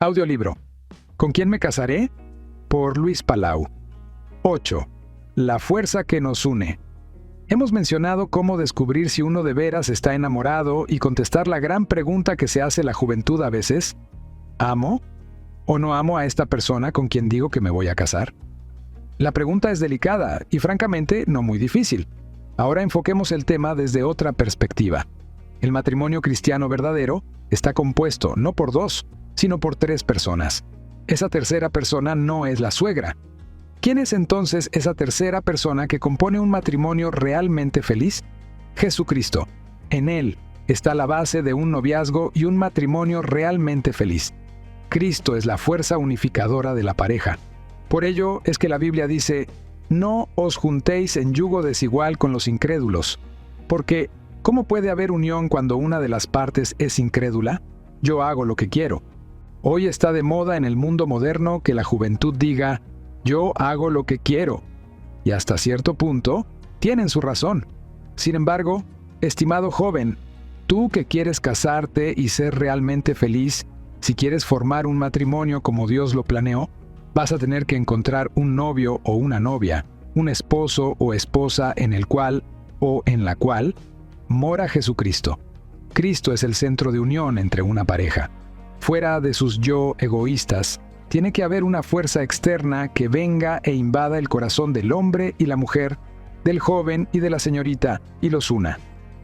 Audiolibro. ¿Con quién me casaré? Por Luis Palau. 8. La fuerza que nos une. Hemos mencionado cómo descubrir si uno de veras está enamorado y contestar la gran pregunta que se hace la juventud a veces: ¿amo o no amo a esta persona con quien digo que me voy a casar? La pregunta es delicada y francamente no muy difícil. Ahora enfoquemos el tema desde otra perspectiva. El matrimonio cristiano verdadero está compuesto no por dos, sino por tres personas. Esa tercera persona no es la suegra. ¿Quién es entonces esa tercera persona que compone un matrimonio realmente feliz? Jesucristo. En Él está la base de un noviazgo y un matrimonio realmente feliz. Cristo es la fuerza unificadora de la pareja. Por ello es que la Biblia dice: no os juntéis en yugo desigual con los incrédulos. Porque, ¿cómo puede haber unión cuando una de las partes es incrédula? Yo hago lo que quiero. Hoy está de moda en el mundo moderno que la juventud diga: yo hago lo que quiero. Y hasta cierto punto, tienen su razón. Sin embargo, estimado joven, tú que quieres casarte y ser realmente feliz, si quieres formar un matrimonio como Dios lo planeó, vas a tener que encontrar un novio o una novia, un esposo o esposa en el cual o en la cual mora Jesucristo. Cristo es el centro de unión entre una pareja. Fuera de sus yo egoístas, tiene que haber una fuerza externa que venga e invada el corazón del hombre y la mujer, del joven y de la señorita, y los una.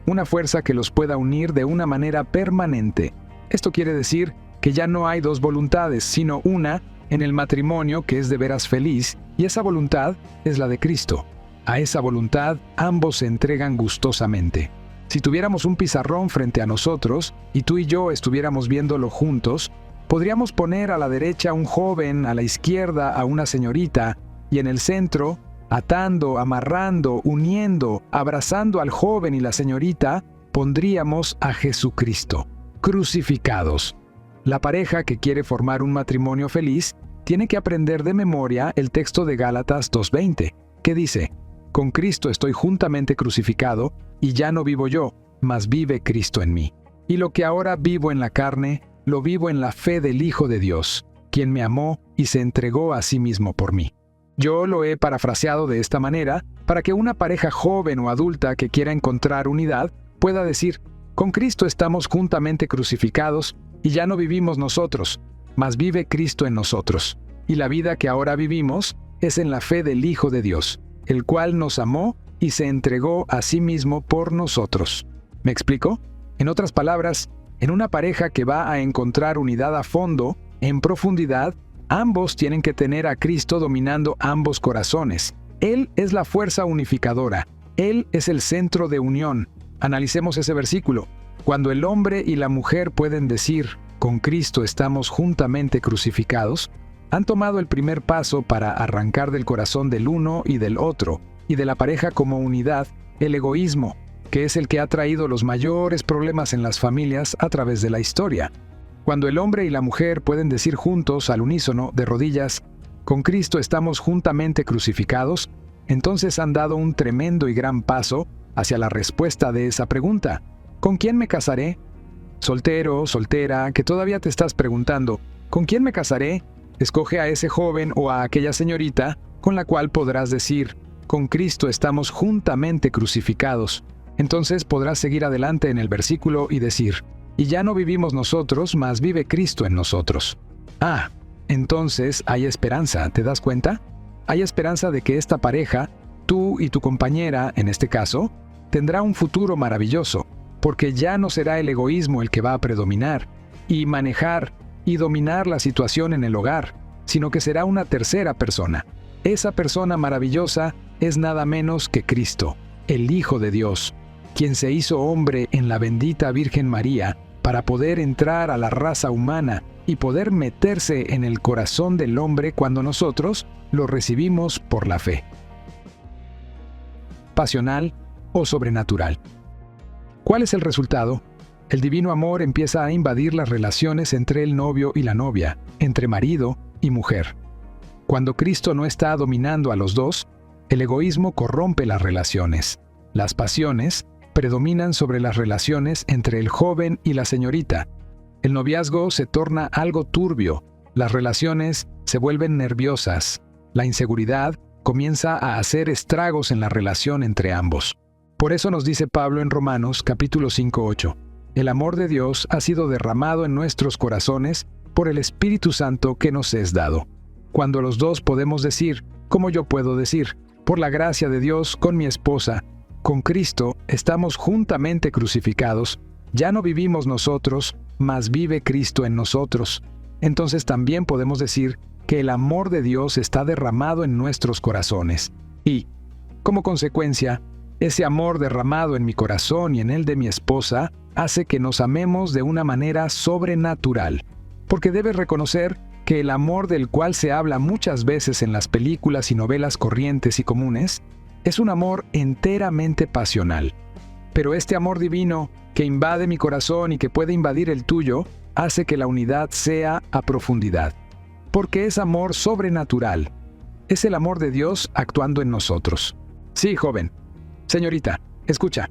Una fuerza que los pueda unir de una manera permanente. Esto quiere decir que ya no hay dos voluntades, sino una en el matrimonio que es de veras feliz, y esa voluntad es la de Cristo. A esa voluntad ambos se entregan gustosamente. Si tuviéramos un pizarrón frente a nosotros y tú y yo estuviéramos viéndolo juntos, podríamos poner a la derecha a un joven, a la izquierda a una señorita, y en el centro, atando, amarrando, uniendo, abrazando al joven y la señorita, pondríamos a Jesucristo, crucificados. La pareja que quiere formar un matrimonio feliz tiene que aprender de memoria el texto de Gálatas 2:20, que dice: con Cristo estoy juntamente crucificado, y ya no vivo yo, mas vive Cristo en mí. Y lo que ahora vivo en la carne, lo vivo en la fe del Hijo de Dios, quien me amó y se entregó a sí mismo por mí. Yo lo he parafraseado de esta manera para que una pareja joven o adulta que quiera encontrar unidad pueda decir: con Cristo estamos juntamente crucificados, y ya no vivimos nosotros, mas vive Cristo en nosotros. Y la vida que ahora vivimos es en la fe del Hijo de Dios, el cual nos amó y se entregó a sí mismo por nosotros. ¿Me explico? En otras palabras, en una pareja que va a encontrar unidad a fondo, en profundidad, ambos tienen que tener a Cristo dominando ambos corazones. Él es la fuerza unificadora. Él es el centro de unión. Analicemos ese versículo. Cuando el hombre y la mujer pueden decir: con Cristo estamos juntamente crucificados, han tomado el primer paso para arrancar del corazón del uno y del otro, y de la pareja como unidad, el egoísmo, que es el que ha traído los mayores problemas en las familias a través de la historia. Cuando el hombre y la mujer pueden decir juntos, al unísono, de rodillas: con Cristo estamos juntamente crucificados, entonces han dado un tremendo y gran paso hacia la respuesta de esa pregunta: ¿con quién me casaré? Soltero, soltera, que todavía te estás preguntando: ¿con quién me casaré? Escoge a ese joven o a aquella señorita con la cual podrás decir: con Cristo estamos juntamente crucificados. Entonces podrás seguir adelante en el versículo y decir: y ya no vivimos nosotros, mas vive Cristo en nosotros. Entonces hay esperanza, ¿te das cuenta? Hay esperanza de que esta pareja, tú y tu compañera, en este caso, tendrá un futuro maravilloso, porque ya no será el egoísmo el que va a predominar y manejar y dominar la situación en el hogar, sino que será una tercera persona. Esa persona maravillosa es nada menos que Cristo, el Hijo de Dios, quien se hizo hombre en la bendita Virgen María para poder entrar a la raza humana y poder meterse en el corazón del hombre cuando nosotros lo recibimos por la fe. Pasional o sobrenatural. ¿Cuál es el resultado? El divino amor empieza a invadir las relaciones entre el novio y la novia, entre marido y mujer. Cuando Cristo no está dominando a los dos, el egoísmo corrompe las relaciones. Las pasiones predominan sobre las relaciones entre el joven y la señorita. El noviazgo se torna algo turbio, las relaciones se vuelven nerviosas, la inseguridad comienza a hacer estragos en la relación entre ambos. Por eso nos dice Pablo en Romanos capítulo 5:8, el amor de Dios ha sido derramado en nuestros corazones por el Espíritu Santo que nos es dado. Cuando los dos podemos decir, como yo puedo decir, por la gracia de Dios con mi esposa, con Cristo estamos juntamente crucificados, ya no vivimos nosotros, mas vive Cristo en nosotros. Entonces también podemos decir que el amor de Dios está derramado en nuestros corazones. Y, como consecuencia, ese amor derramado en mi corazón y en el de mi esposa hace que nos amemos de una manera sobrenatural. Porque debes reconocer que el amor del cual se habla muchas veces en las películas y novelas corrientes y comunes es un amor enteramente pasional. Pero este amor divino que invade mi corazón y que puede invadir el tuyo hace que la unidad sea a profundidad. Porque es amor sobrenatural. Es el amor de Dios actuando en nosotros. Sí, joven. Señorita, escucha.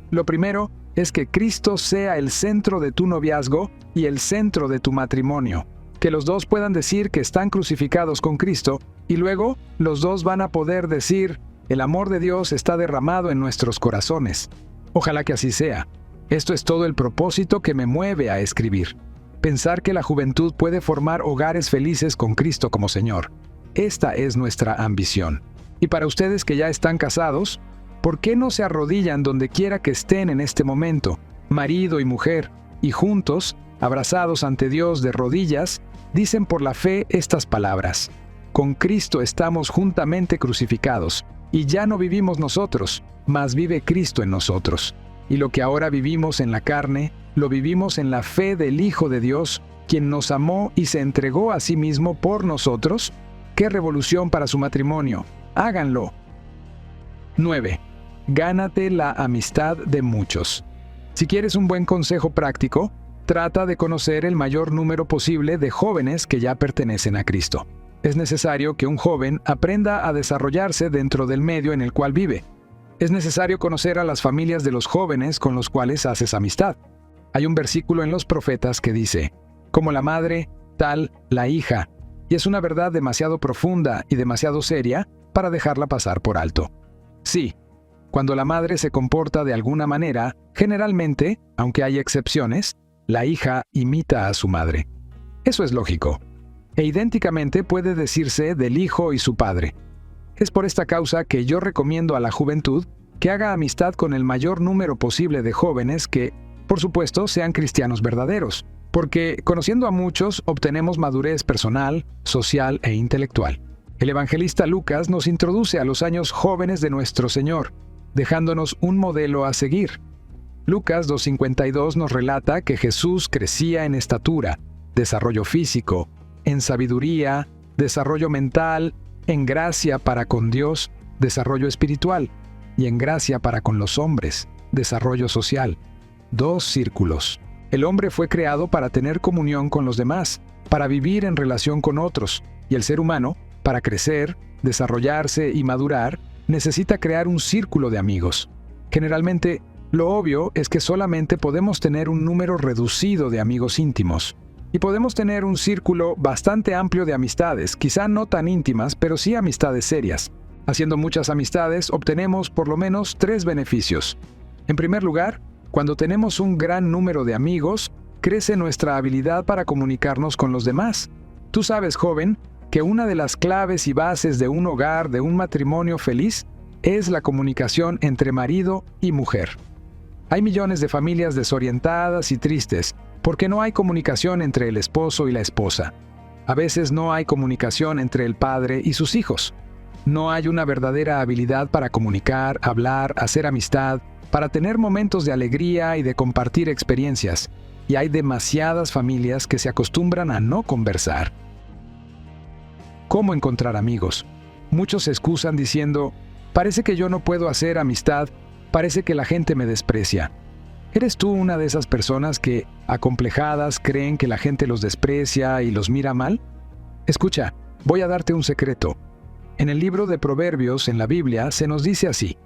Lo primero es que Cristo sea el centro de tu noviazgo y el centro de tu matrimonio. Que los dos puedan decir que están crucificados con Cristo y luego los dos van a poder decir, el amor de Dios está derramado en nuestros corazones. Ojalá que así sea. Esto es todo el propósito que me mueve a escribir. Pensar que la juventud puede formar hogares felices con Cristo como Señor. Esta es nuestra ambición. Y para ustedes que ya están casados, ¿por qué no se arrodillan donde quiera que estén en este momento, marido y mujer, y juntos, abrazados ante Dios de rodillas, dicen por la fe estas palabras? Con Cristo estamos juntamente crucificados, y ya no vivimos nosotros, mas vive Cristo en nosotros. Y lo que ahora vivimos en la carne, lo vivimos en la fe del Hijo de Dios, quien nos amó y se entregó a sí mismo por nosotros. ¡Qué revolución para su matrimonio! ¡Háganlo! 9. Gánate la amistad de muchos. Si quieres un buen consejo práctico, trata de conocer el mayor número posible de jóvenes que ya pertenecen a Cristo. Es necesario que un joven aprenda a desarrollarse dentro del medio en el cual vive. Es necesario conocer a las familias de los jóvenes con los cuales haces amistad. Hay un versículo en los profetas que dice, como la madre, tal la hija, y es una verdad demasiado profunda y demasiado seria para dejarla pasar por alto. Sí, cuando la madre se comporta de alguna manera, generalmente, aunque hay excepciones, la hija imita a su madre. Eso es lógico. E idénticamente puede decirse del hijo y su padre. Es por esta causa que yo recomiendo a la juventud que haga amistad con el mayor número posible de jóvenes que, por supuesto, sean cristianos verdaderos, porque conociendo a muchos obtenemos madurez personal, social e intelectual. El evangelista Lucas nos introduce a los años jóvenes de nuestro Señor, dejándonos un modelo a seguir. Lucas 2:52 nos relata que Jesús crecía en estatura, desarrollo físico, en sabiduría, desarrollo mental, en gracia para con Dios, desarrollo espiritual, y en gracia para con los hombres, desarrollo social. 2 círculos. El hombre fue creado para tener comunión con los demás, para vivir en relación con otros, y el ser humano, para crecer, desarrollarse y madurar, necesita crear un círculo de amigos. Generalmente, lo obvio es que solamente podemos tener un número reducido de amigos íntimos. Y podemos tener un círculo bastante amplio de amistades, quizá no tan íntimas, pero sí amistades serias. Haciendo muchas amistades, obtenemos por lo menos 3 beneficios. En primer lugar, cuando tenemos un gran número de amigos, crece nuestra habilidad para comunicarnos con los demás. Tú sabes, joven, que una de las claves y bases de un hogar, de un matrimonio feliz, es la comunicación entre marido y mujer. Hay millones de familias desorientadas y tristes porque no hay comunicación entre el esposo y la esposa. A veces no hay comunicación entre el padre y sus hijos. No hay una verdadera habilidad para comunicar, hablar, hacer amistad, para tener momentos de alegría y de compartir experiencias. Y hay demasiadas familias que se acostumbran a no conversar. ¿Cómo encontrar amigos? Muchos se excusan diciendo, parece que yo no puedo hacer amistad, parece que la gente me desprecia. ¿Eres tú una de esas personas que, acomplejadas, creen que la gente los desprecia y los mira mal? Escucha, voy a darte un secreto. En el libro de Proverbios, en la Biblia, se nos dice así: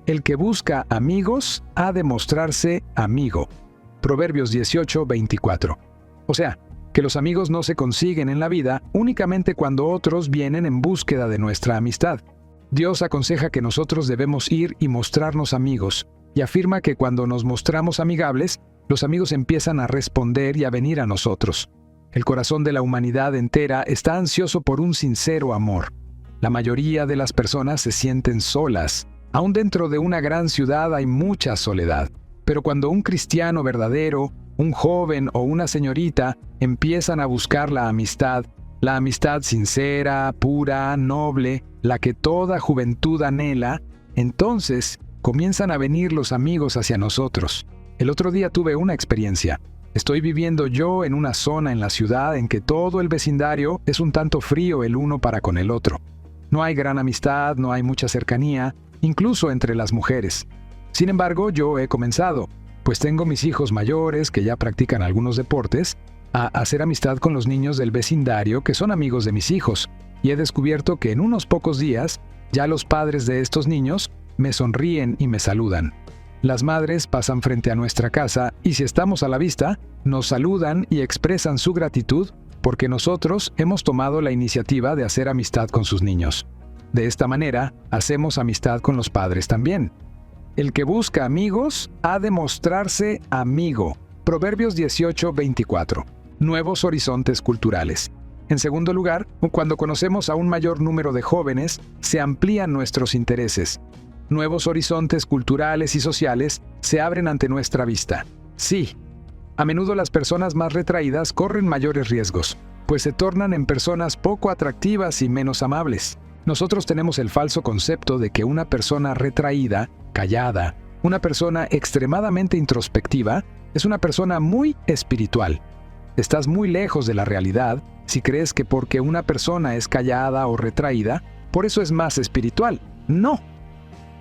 el que busca amigos ha de mostrarse amigo. Proverbios 18:24. O sea, que los amigos no se consiguen en la vida únicamente cuando otros vienen en búsqueda de nuestra amistad. Dios aconseja que nosotros debemos ir y mostrarnos amigos, y afirma que cuando nos mostramos amigables, los amigos empiezan a responder y a venir a nosotros. El corazón de la humanidad entera está ansioso por un sincero amor. La mayoría de las personas se sienten solas. Aún dentro de una gran ciudad hay mucha soledad. Pero cuando un cristiano verdadero, un joven o una señorita empiezan a buscar la amistad sincera, pura, noble, la que toda juventud anhela, entonces comienzan a venir los amigos hacia nosotros. El otro día tuve una experiencia. Estoy viviendo yo en una zona en la ciudad en que todo el vecindario es un tanto frío el uno para con el otro. No hay gran amistad, no hay mucha cercanía, incluso entre las mujeres. Sin embargo, yo he comenzado, pues tengo mis hijos mayores que ya practican algunos deportes, a hacer amistad con los niños del vecindario que son amigos de mis hijos, y he descubierto que en unos pocos días ya los padres de estos niños me sonríen y me saludan. Las madres pasan frente a nuestra casa y si estamos a la vista, nos saludan y expresan su gratitud porque nosotros hemos tomado la iniciativa de hacer amistad con sus niños. De esta manera, hacemos amistad con los padres también. El que busca amigos ha de mostrarse amigo. Proverbios 18:24. Nuevos horizontes culturales. En segundo lugar, cuando conocemos a un mayor número de jóvenes, se amplían nuestros intereses. Nuevos horizontes culturales y sociales se abren ante nuestra vista. Sí, a menudo las personas más retraídas corren mayores riesgos, pues se tornan en personas poco atractivas y menos amables. Nosotros tenemos el falso concepto de que una persona retraída, callada, una persona extremadamente introspectiva, es una persona muy espiritual. Estás muy lejos de la realidad si crees que porque una persona es callada o retraída, por eso es más espiritual. No.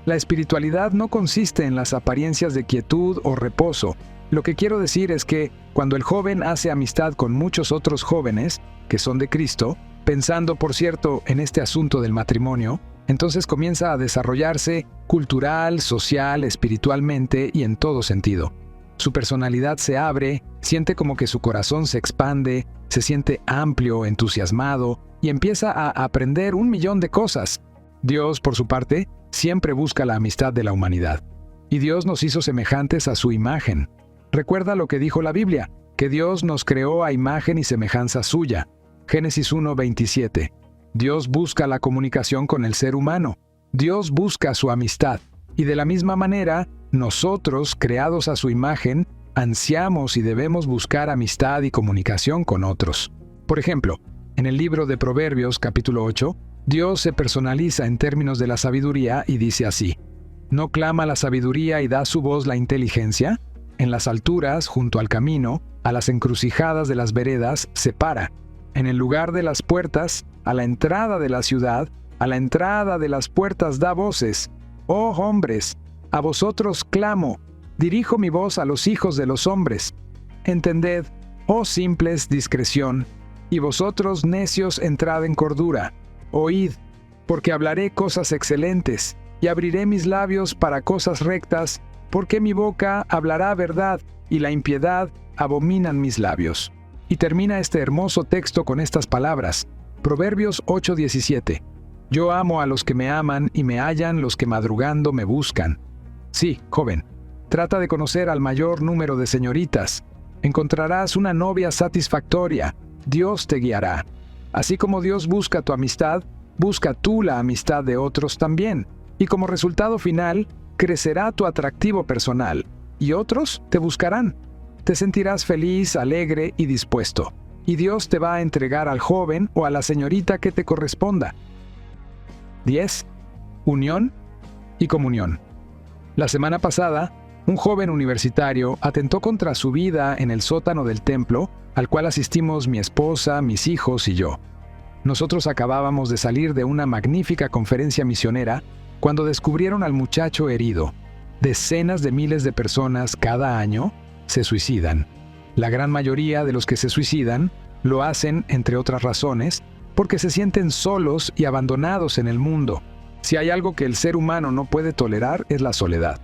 La espiritualidad no consiste en las apariencias de quietud o reposo. Lo que quiero decir es que cuando el joven hace amistad con muchos otros jóvenes, que son de Cristo, pensando, por cierto, en este asunto del matrimonio, entonces comienza a desarrollarse cultural, social, espiritualmente y en todo sentido. Su personalidad se abre, siente como que su corazón se expande, se siente amplio, entusiasmado y empieza a aprender 1,000,000 de cosas. Dios, por su parte, siempre busca la amistad de la humanidad. Y Dios nos hizo semejantes a su imagen. Recuerda lo que dijo la Biblia, que Dios nos creó a imagen y semejanza suya. Génesis 1:27. Dios busca la comunicación con el ser humano. Dios busca su amistad. Y de la misma manera, nosotros, creados a su imagen, ansiamos y debemos buscar amistad y comunicación con otros. Por ejemplo, en el libro de Proverbios, capítulo 8, Dios se personaliza en términos de la sabiduría y dice así: ¿no clama la sabiduría y da su voz la inteligencia? En las alturas, junto al camino, a las encrucijadas de las veredas, se para. En el lugar de las puertas, a la entrada de la ciudad, a la entrada de las puertas da voces. Oh hombres, a vosotros clamo, dirijo mi voz a los hijos de los hombres. Entended, oh simples, discreción, y vosotros necios entrad en cordura. Oíd, porque hablaré cosas excelentes, y abriré mis labios para cosas rectas, porque mi boca hablará verdad, y la impiedad abominan mis labios. Y termina este hermoso texto con estas palabras, Proverbios 8:17. Yo amo a los que me aman y me hallan los que madrugando me buscan. Sí, joven, trata de conocer al mayor número de señoritas. Encontrarás una novia satisfactoria. Dios te guiará. Así como Dios busca tu amistad, busca tú la amistad de otros también. Y como resultado final, crecerá tu atractivo personal. Y otros te buscarán. Te sentirás feliz, alegre y dispuesto. Y Dios te va a entregar al joven o a la señorita que te corresponda. 10. Unión y comunión. La semana pasada, un joven universitario atentó contra su vida en el sótano del templo, al cual asistimos mi esposa, mis hijos y yo. Nosotros acabábamos de salir de una magnífica conferencia misionera cuando descubrieron al muchacho herido. Decenas de miles de personas cada año se suicidan. La gran mayoría de los que se suicidan lo hacen, entre otras razones, porque se sienten solos y abandonados en el mundo. Si hay algo que el ser humano no puede tolerar es la soledad.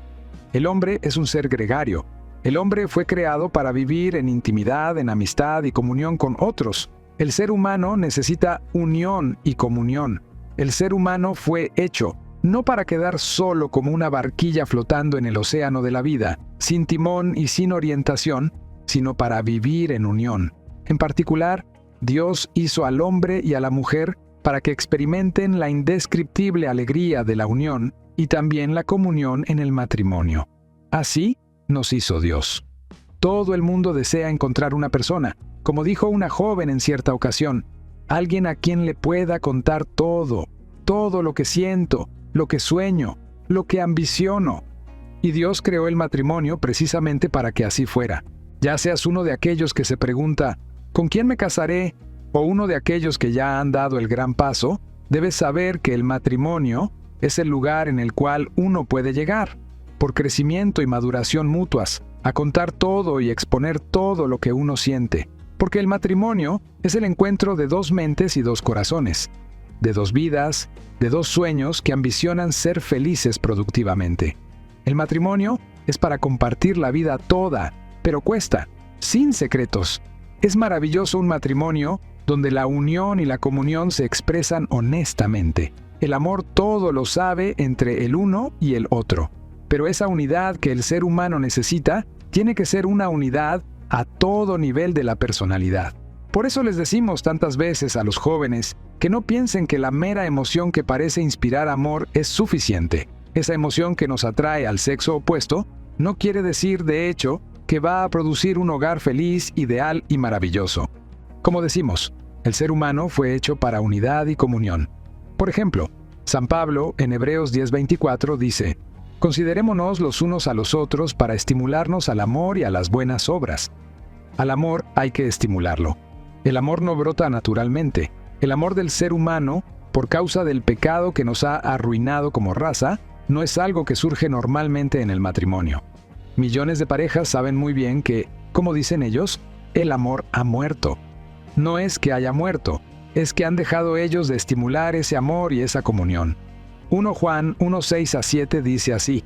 El hombre es un ser gregario, El hombre fue creado para vivir en intimidad, en amistad y comunión con otros. El ser humano necesita unión y comunión. El ser humano fue hecho no para quedar solo como una barquilla flotando en el océano de la vida, sin timón y sin orientación, sino para vivir en unión. En particular, Dios hizo al hombre y a la mujer para que experimenten la indescriptible alegría de la unión y también la comunión en el matrimonio. Así nos hizo Dios. Todo el mundo desea encontrar una persona, como dijo una joven en cierta ocasión, alguien a quien le pueda contar todo lo que siento, lo que sueño, lo que ambiciono. Y Dios creó el matrimonio precisamente para que así fuera. Ya seas uno de aquellos que se pregunta, ¿con quién me casaré? O uno de aquellos que ya han dado el gran paso, debes saber que el matrimonio es el lugar en el cual uno puede llegar, por crecimiento y maduración mutuas, a contar todo y exponer todo lo que uno siente. Porque el matrimonio es el encuentro de dos mentes y dos corazones, de dos vidas, de dos sueños que ambicionan ser felices productivamente. El matrimonio es para compartir la vida toda, pero cuesta, sin secretos. Es maravilloso un matrimonio donde la unión y la comunión se expresan honestamente. El amor todo lo sabe entre el uno y el otro. Pero esa unidad que el ser humano necesita tiene que ser una unidad a todo nivel de la personalidad. Por eso les decimos tantas veces a los jóvenes que no piensen que la mera emoción que parece inspirar amor es suficiente. Esa emoción que nos atrae al sexo opuesto no quiere decir, de hecho, que va a producir un hogar feliz, ideal y maravilloso. Como decimos, el ser humano fue hecho para unidad y comunión. Por ejemplo, San Pablo en Hebreos 10:24 dice: «Considerémonos los unos a los otros para estimularnos al amor y a las buenas obras». Al amor hay que estimularlo. El amor no brota naturalmente. El amor del ser humano, por causa del pecado que nos ha arruinado como raza, no es algo que surge normalmente en el matrimonio. Millones de parejas saben muy bien que, como dicen ellos, el amor ha muerto. No es que haya muerto, es que han dejado ellos de estimular ese amor y esa comunión. 1 Juan 1:6-7 dice así: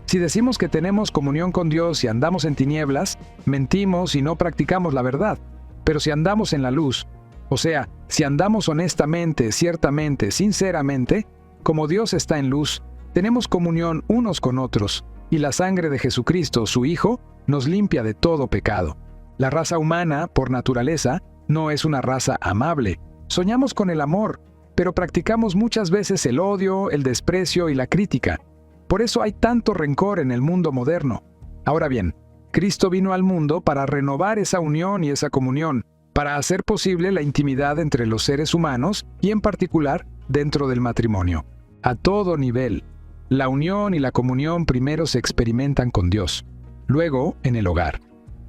«Si decimos que tenemos comunión con Dios y andamos en tinieblas, mentimos y no practicamos la verdad. Pero si andamos en la luz, o sea, si andamos honestamente, ciertamente, sinceramente, como Dios está en luz, tenemos comunión unos con otros, y la sangre de Jesucristo, su Hijo, nos limpia de todo pecado». La raza humana, por naturaleza, no es una raza amable. Soñamos con el amor, pero practicamos muchas veces el odio, el desprecio y la crítica. Por eso hay tanto rencor en el mundo moderno. Ahora bien, Cristo vino al mundo para renovar esa unión y esa comunión, para hacer posible la intimidad entre los seres humanos y en particular dentro del matrimonio. A todo nivel, la unión y la comunión primero se experimentan con Dios, luego en el hogar.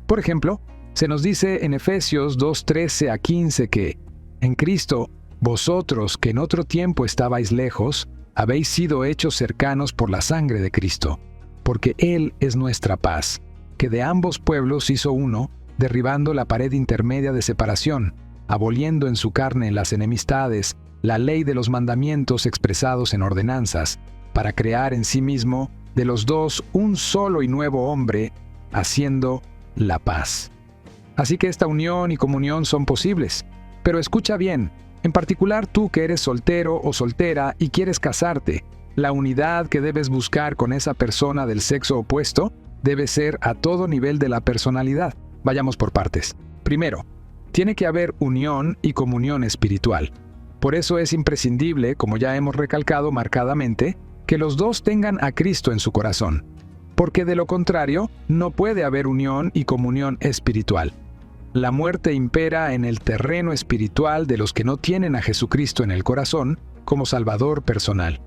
Por ejemplo, se nos dice en Efesios 2:13-15 que en Cristo, vosotros que en otro tiempo estabais lejos, habéis sido hechos cercanos por la sangre de Cristo, porque Él es nuestra paz, que de ambos pueblos hizo uno, derribando la pared intermedia de separación, aboliendo en su carne las enemistades, la ley de los mandamientos expresados en ordenanzas, para crear en sí mismo de los dos un solo y nuevo hombre, haciendo la paz. Así que esta unión y comunión son posibles. Pero escucha bien, en particular tú que eres soltero o soltera y quieres casarte, la unidad que debes buscar con esa persona del sexo opuesto debe ser a todo nivel de la personalidad. Vayamos por partes. Primero, tiene que haber unión y comunión espiritual. Por eso es imprescindible, como ya hemos recalcado marcadamente, que los dos tengan a Cristo en su corazón. Porque de lo contrario, no puede haber unión y comunión espiritual. La muerte impera en el terreno espiritual de los que no tienen a Jesucristo en el corazón como Salvador personal.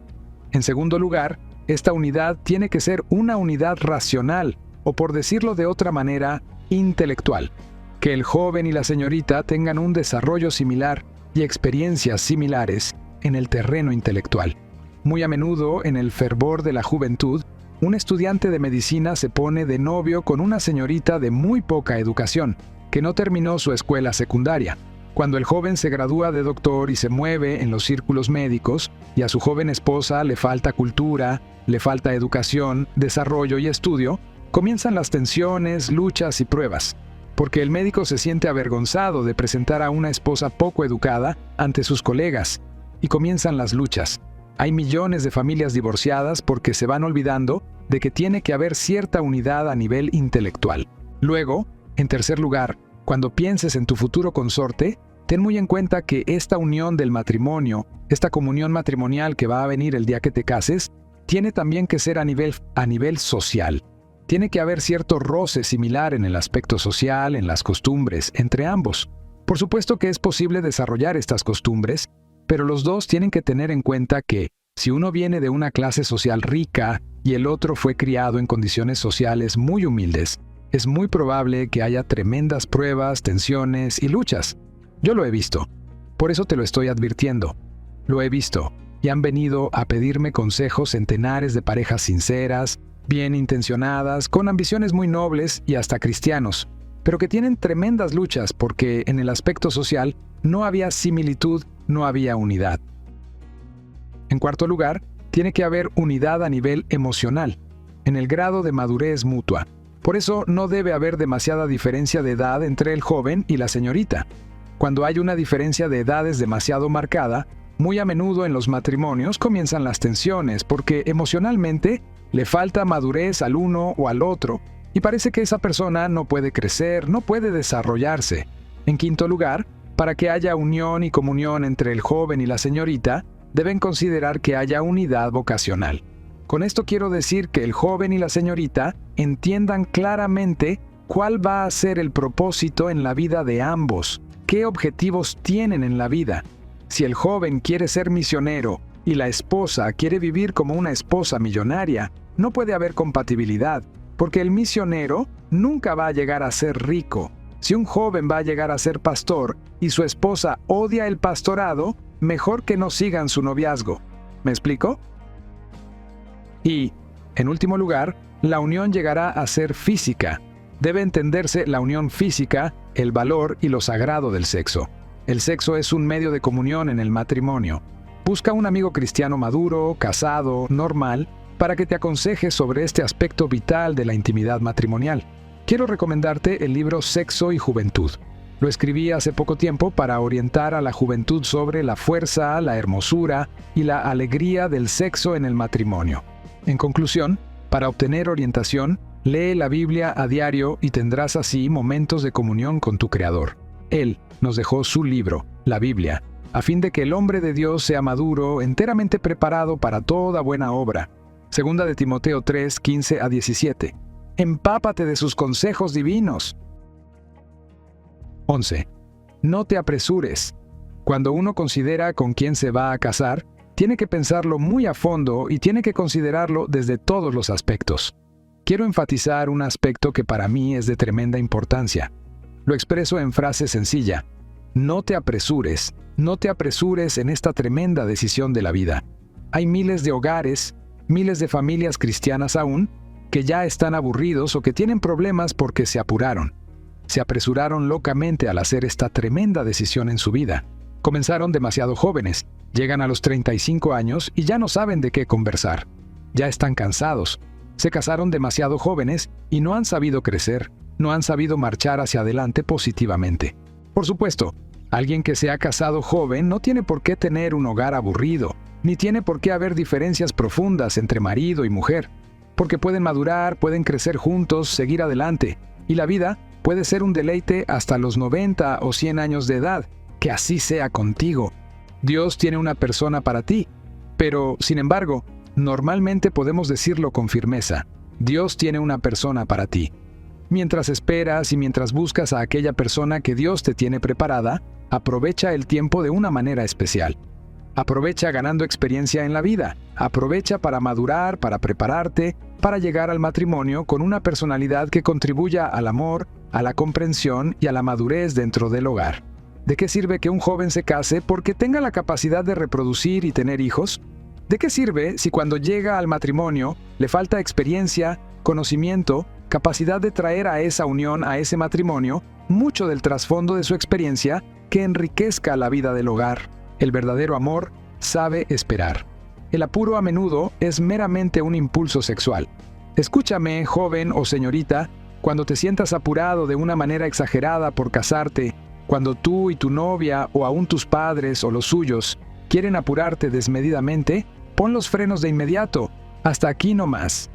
En segundo lugar, esta unidad tiene que ser una unidad racional, o por decirlo de otra manera, intelectual. Que el joven y la señorita tengan un desarrollo similar y experiencias similares en el terreno intelectual. Muy a menudo, en el fervor de la juventud, un estudiante de medicina se pone de novio con una señorita de muy poca educación, que no terminó su escuela secundaria. Cuando el joven se gradúa de doctor y se mueve en los círculos médicos, y a su joven esposa le falta cultura, le falta educación, desarrollo y estudio, Comienzan las tensiones, luchas y pruebas, porque el médico se siente avergonzado de presentar a una esposa poco educada ante sus colegas, y comienzan las luchas. Hay millones de familias divorciadas porque se van olvidando de que tiene que haber cierta unidad a nivel intelectual. Luego, en tercer lugar, cuando pienses en tu futuro consorte, ten muy en cuenta que esta unión del matrimonio, esta comunión matrimonial que va a venir el día que te cases, tiene también que ser a nivel social. Tiene que haber cierto roce similar en el aspecto social, en las costumbres, entre ambos. Por supuesto que es posible desarrollar estas costumbres, pero los dos tienen que tener en cuenta que, si uno viene de una clase social rica y el otro fue criado en condiciones sociales muy humildes, es muy probable que haya tremendas pruebas, tensiones y luchas. Yo lo he visto. Por eso te lo estoy advirtiendo. Lo he visto, y han venido a pedirme consejos centenares de parejas sinceras, bien intencionadas, con ambiciones muy nobles y hasta cristianos, pero que tienen tremendas luchas porque en el aspecto social no había similitud, no había unidad. En cuarto lugar, tiene que haber unidad a nivel emocional, en el grado de madurez mutua. Por eso no debe haber demasiada diferencia de edad entre el joven y la señorita. Cuando hay una diferencia de edades demasiado marcada, muy a menudo en los matrimonios comienzan las tensiones porque emocionalmente le falta madurez al uno o al otro y parece que esa persona no puede crecer, no puede desarrollarse. En quinto lugar, para que haya unión y comunión entre el joven y la señorita, deben considerar que haya unidad vocacional. Con esto quiero decir que el joven y la señorita entiendan claramente cuál va a ser el propósito en la vida de ambos, qué objetivos tienen en la vida. Si el joven quiere ser misionero y la esposa quiere vivir como una esposa millonaria, no puede haber compatibilidad, porque el misionero nunca va a llegar a ser rico. Si un joven va a llegar a ser pastor y su esposa odia el pastorado, mejor que no sigan su noviazgo. ¿Me explico? Y, en último lugar, la unión llegará a ser física. Debe entenderse la unión física, el valor y lo sagrado del sexo. El sexo es un medio de comunión en el matrimonio. Busca un amigo cristiano maduro, casado, normal, para que te aconseje sobre este aspecto vital de la intimidad matrimonial. Quiero recomendarte el libro Sexo y Juventud. Lo escribí hace poco tiempo para orientar a la juventud sobre la fuerza, la hermosura y la alegría del sexo en el matrimonio. En conclusión, para obtener orientación, lee la Biblia a diario y tendrás así momentos de comunión con tu Creador. Él nos dejó su libro, la Biblia, a fin de que el hombre de Dios sea maduro, enteramente preparado para toda buena obra. Segunda de Timoteo 3, 15 a 17. Empápate de sus consejos divinos. 11. No te apresures. Cuando uno considera con quién se va a casar, tiene que pensarlo muy a fondo y tiene que considerarlo desde todos los aspectos. Quiero enfatizar un aspecto que para mí es de tremenda importancia. Lo expreso en frase sencilla. No te apresures en esta tremenda decisión de la vida. Hay miles de hogares, miles de familias cristianas aún, que ya están aburridos o que tienen problemas porque se apuraron. Se apresuraron locamente al hacer esta tremenda decisión en su vida. Comenzaron demasiado jóvenes, llegan a los 35 años y ya no saben de qué conversar. Ya están cansados. Se casaron demasiado jóvenes y no han sabido crecer, no han sabido marchar hacia adelante positivamente. Por supuesto, alguien que se ha casado joven no tiene por qué tener un hogar aburrido, ni tiene por qué haber diferencias profundas entre marido y mujer, porque pueden madurar, pueden crecer juntos, seguir adelante, y la vida puede ser un deleite hasta los 90 o 100 años de edad. Que así sea contigo. Dios tiene una persona para ti, pero, sin embargo, normalmente podemos decirlo con firmeza. Dios tiene una persona para ti. Mientras esperas y mientras buscas a aquella persona que Dios te tiene preparada, aprovecha el tiempo de una manera especial. Aprovecha ganando experiencia en la vida. Aprovecha para madurar, para prepararte, para llegar al matrimonio con una personalidad que contribuya al amor, a la comprensión y a la madurez dentro del hogar. ¿De qué sirve que un joven se case porque tenga la capacidad de reproducir y tener hijos? ¿De qué sirve si cuando llega al matrimonio le falta experiencia, conocimiento, capacidad de traer a esa unión, a ese matrimonio, mucho del trasfondo de su experiencia que enriquezca la vida del hogar? El verdadero amor sabe esperar. El apuro a menudo es meramente un impulso sexual. Escúchame, joven o señorita, cuando te sientas apurado de una manera exagerada por casarte, cuando tú y tu novia o aún tus padres o los suyos quieren apurarte desmedidamente, pon los frenos de inmediato. Hasta aquí no más.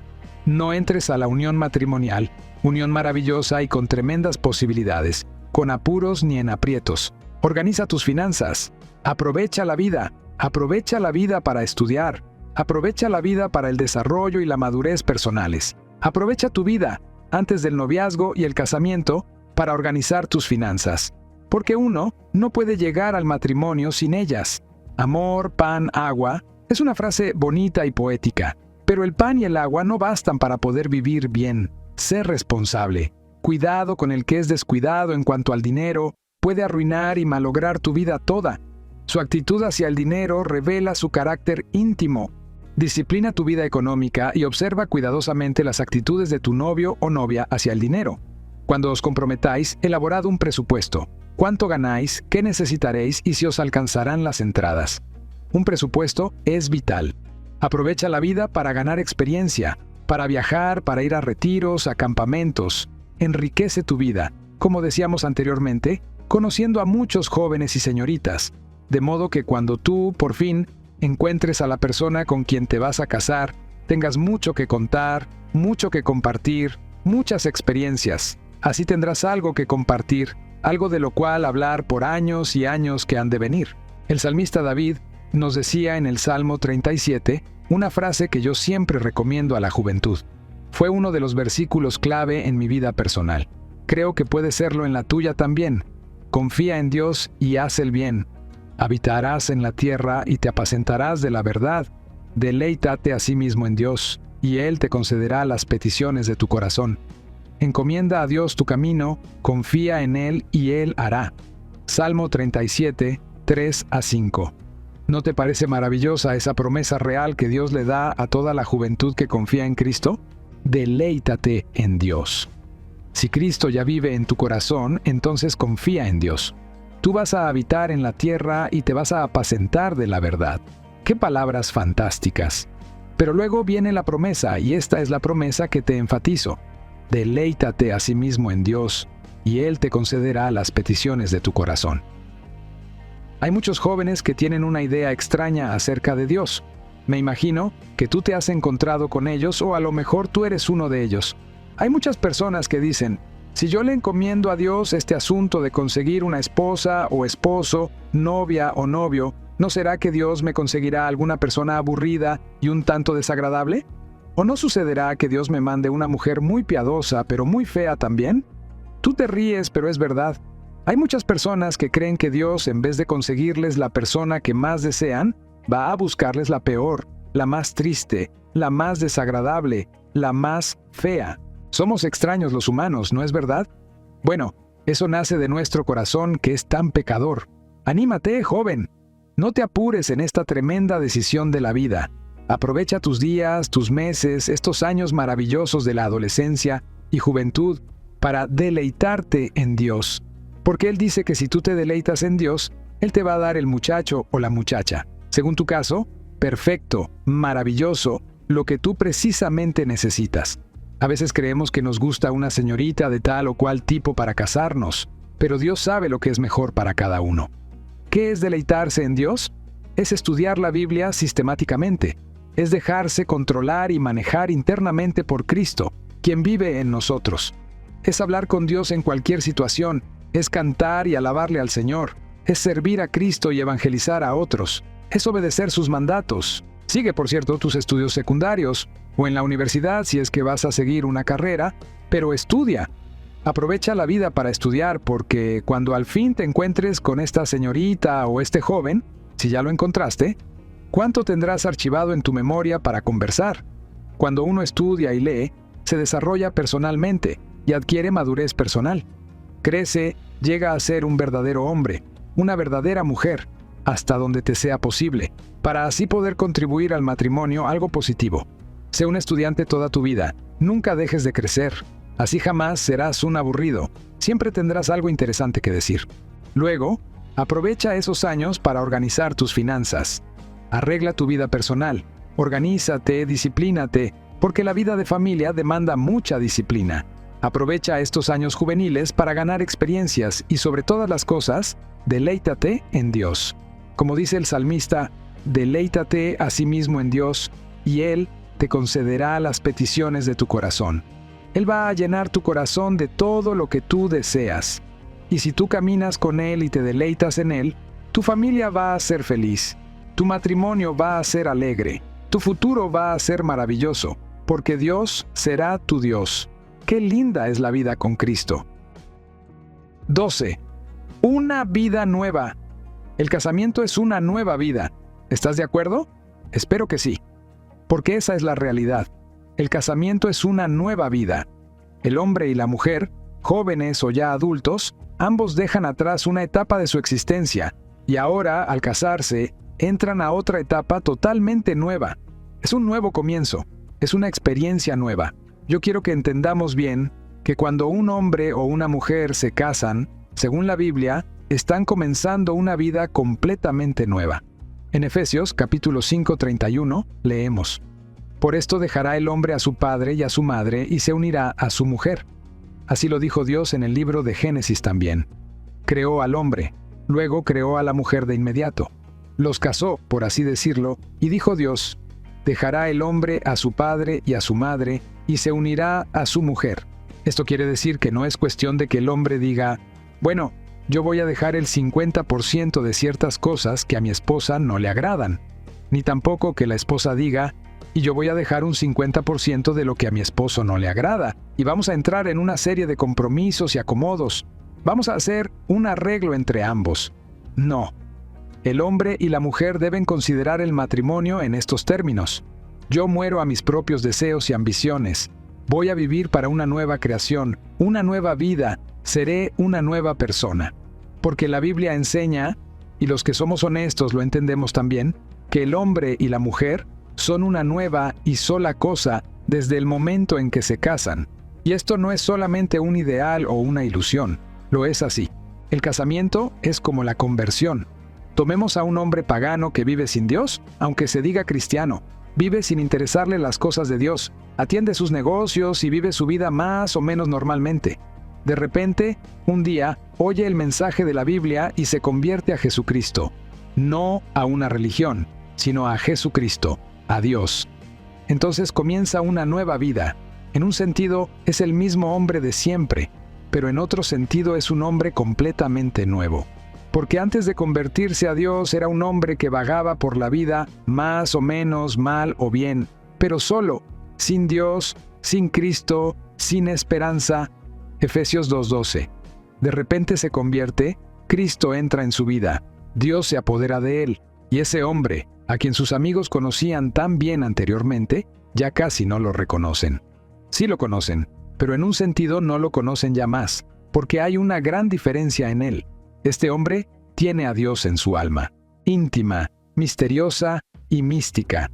No entres a la unión matrimonial, unión maravillosa y con tremendas posibilidades, con apuros ni en aprietos. Organiza tus finanzas. Aprovecha la vida para estudiar. Aprovecha la vida para el desarrollo y la madurez personales. Aprovecha tu vida antes del noviazgo y el casamiento para organizar tus finanzas. Porque uno no puede llegar al matrimonio sin ellas. Amor, pan, agua es una frase bonita y poética, pero el pan y el agua no bastan para poder vivir bien. Sé responsable. Cuidado con el que es descuidado en cuanto al dinero, puede arruinar y malograr tu vida toda. Su actitud hacia el dinero revela su carácter íntimo. Disciplina tu vida económica y observa cuidadosamente las actitudes de tu novio o novia hacia el dinero. Cuando os comprometáis, elaborad un presupuesto. ¿Cuánto ganáis? ¿Qué necesitaréis? Y si os alcanzarán las entradas. Un presupuesto es vital. Aprovecha la vida para ganar experiencia, para viajar, para ir a retiros, a campamentos. Enriquece tu vida, como decíamos anteriormente, conociendo a muchos jóvenes y señoritas, de modo que cuando tú, por fin, encuentres a la persona con quien te vas a casar, tengas mucho que contar, mucho que compartir, muchas experiencias. Así tendrás algo que compartir, algo de lo cual hablar por años y años que han de venir. El salmista David nos decía en el Salmo 37 una frase que yo siempre recomiendo a la juventud. Fue uno de los versículos clave en mi vida personal. Creo que puede serlo en la tuya también. Confía en Dios y haz el bien. Habitarás en la tierra y te apacentarás de la verdad. Deleítate a sí mismo en Dios, y Él te concederá las peticiones de tu corazón. Encomienda a Dios tu camino, confía en Él y Él hará. Salmo 37, 3-5. ¿No te parece maravillosa esa promesa real que Dios le da a toda la juventud que confía en Cristo? Deleítate en Dios. Si Cristo ya vive en tu corazón, entonces confía en Dios. Tú vas a habitar en la tierra y te vas a apacentar de la verdad. ¡Qué palabras fantásticas! Pero luego viene la promesa, y esta es la promesa que te enfatizo. Deleítate a sí mismo en Dios, y Él te concederá las peticiones de tu corazón. Hay muchos jóvenes que tienen una idea extraña acerca de Dios. Me imagino que tú te has encontrado con ellos, o a lo mejor tú eres uno de ellos. Hay muchas personas que dicen: si yo le encomiendo a Dios este asunto de conseguir una esposa o esposo, novia o novio, ¿no será que Dios me conseguirá alguna persona aburrida y un tanto desagradable? ¿O no sucederá que Dios me mande una mujer muy piadosa, pero muy fea también? Tú te ríes, pero es verdad. Hay muchas personas que creen que Dios, en vez de conseguirles la persona que más desean, va a buscarles la peor, la más triste, la más desagradable, la más fea. Somos extraños los humanos, ¿no es verdad? Bueno, eso nace de nuestro corazón que es tan pecador. Anímate, joven. No te apures en esta tremenda decisión de la vida. Aprovecha tus días, tus meses, estos años maravillosos de la adolescencia y juventud para deleitarte en Dios. Porque Él dice que si tú te deleitas en Dios, Él te va a dar el muchacho o la muchacha. Según tu caso, perfecto, maravilloso, lo que tú precisamente necesitas. A veces creemos que nos gusta una señorita de tal o cual tipo para casarnos, pero Dios sabe lo que es mejor para cada uno. ¿Qué es deleitarse en Dios? Es estudiar la Biblia sistemáticamente. Es dejarse controlar y manejar internamente por Cristo, quien vive en nosotros. Es hablar con Dios en cualquier situación. Es cantar y alabarle al Señor. Es servir a Cristo y evangelizar a otros. Es obedecer sus mandatos. Sigue, por cierto, tus estudios secundarios, o en la universidad si es que vas a seguir una carrera, pero estudia. Aprovecha la vida para estudiar, porque cuando al fin te encuentres con esta señorita o este joven, si ya lo encontraste, ¿cuánto tendrás archivado en tu memoria para conversar? Cuando uno estudia y lee, se desarrolla personalmente y adquiere madurez personal. Crece, llega a ser un verdadero hombre, una verdadera mujer, hasta donde te sea posible, para así poder contribuir al matrimonio algo positivo. Sé un estudiante toda tu vida, nunca dejes de crecer, así jamás serás un aburrido, siempre tendrás algo interesante que decir. Luego, aprovecha esos años para organizar tus finanzas. Arregla tu vida personal, organízate, disciplínate, porque la vida de familia demanda mucha disciplina. Aprovecha estos años juveniles para ganar experiencias y sobre todas las cosas, deleítate en Dios. Como dice el salmista, deleítate a sí mismo en Dios y Él te concederá las peticiones de tu corazón. Él va a llenar tu corazón de todo lo que tú deseas. Y si tú caminas con Él y te deleitas en Él, tu familia va a ser feliz, tu matrimonio va a ser alegre, tu futuro va a ser maravilloso, porque Dios será tu Dios. ¡Qué linda es la vida con Cristo! 12. Una vida nueva. El casamiento es una nueva vida. ¿Estás de acuerdo? Espero que sí. Porque esa es la realidad. El casamiento es una nueva vida. El hombre y la mujer, jóvenes o ya adultos, ambos dejan atrás una etapa de su existencia y ahora, al casarse, entran a otra etapa totalmente nueva. Es un nuevo comienzo. Es una experiencia nueva. Yo quiero que entendamos bien que cuando un hombre o una mujer se casan, según la Biblia, están comenzando una vida completamente nueva. En Efesios capítulo 5:31 leemos: Por esto dejará el hombre a su padre y a su madre y se unirá a su mujer. Así lo dijo Dios en el libro de Génesis también. Creó al hombre, luego creó a la mujer de inmediato. Los casó, por así decirlo, y dijo Dios: dejará el hombre a su padre y a su madre y se unirá a su mujer. Esto quiere decir que no es cuestión de que el hombre diga: bueno, yo voy a dejar el 50% de ciertas cosas que a mi esposa no le agradan. Ni tampoco que la esposa diga: y yo voy a dejar un 50% de lo que a mi esposo no le agrada. Y vamos a entrar en una serie de compromisos y acomodos. Vamos a hacer un arreglo entre ambos. No. El hombre y la mujer deben considerar el matrimonio en estos términos. Yo muero a mis propios deseos y ambiciones. Voy a vivir para una nueva creación, una nueva vida. Seré una nueva persona. Porque la Biblia enseña, y los que somos honestos lo entendemos también, que el hombre y la mujer son una nueva y sola cosa desde el momento en que se casan. Y esto no es solamente un ideal o una ilusión, lo es así. El casamiento es como la conversión. Tomemos a un hombre pagano que vive sin Dios, aunque se diga cristiano. Vive sin interesarle las cosas de Dios, atiende sus negocios y vive su vida más o menos normalmente. De repente, un día, oye el mensaje de la Biblia y se convierte a Jesucristo. No a una religión, sino a Jesucristo, a Dios. Entonces comienza una nueva vida. En un sentido, es el mismo hombre de siempre, pero en otro sentido es un hombre completamente nuevo. Porque antes de convertirse a Dios era un hombre que vagaba por la vida más o menos mal o bien, pero solo, sin Dios, sin Cristo, sin esperanza. Efesios 2:12. De repente se convierte, Cristo entra en su vida, Dios se apodera de él, y ese hombre, a quien sus amigos conocían tan bien anteriormente, ya casi no lo reconocen. Sí lo conocen, pero en un sentido no lo conocen ya más, porque hay una gran diferencia en él. Este hombre tiene a Dios en su alma, íntima, misteriosa y mística.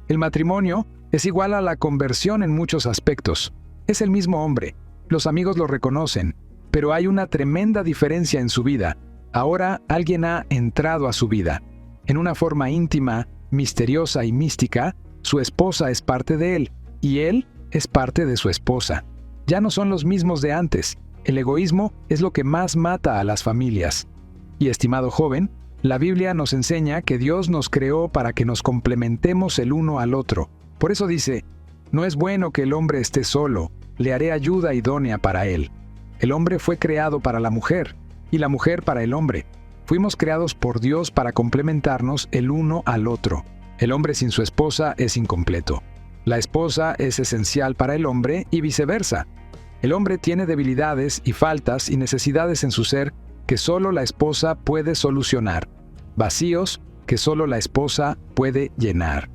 El matrimonio es igual a la conversión en muchos aspectos. Es el mismo hombre, los amigos lo reconocen, pero hay una tremenda diferencia en su vida. Ahora alguien ha entrado a su vida. En una forma íntima, misteriosa y mística, su esposa es parte de él, y él es parte de su esposa. Ya no son los mismos de antes. El egoísmo es lo que más mata a las familias. Y estimado joven, la Biblia nos enseña que Dios nos creó para que nos complementemos el uno al otro. Por eso dice: no es bueno que el hombre esté solo, le haré ayuda idónea para él. El hombre fue creado para la mujer, y la mujer para el hombre. Fuimos creados por Dios para complementarnos el uno al otro. El hombre sin su esposa es incompleto. La esposa es esencial para el hombre y viceversa. El hombre tiene debilidades y faltas y necesidades en su ser que solo la esposa puede solucionar, vacíos que solo la esposa puede llenar.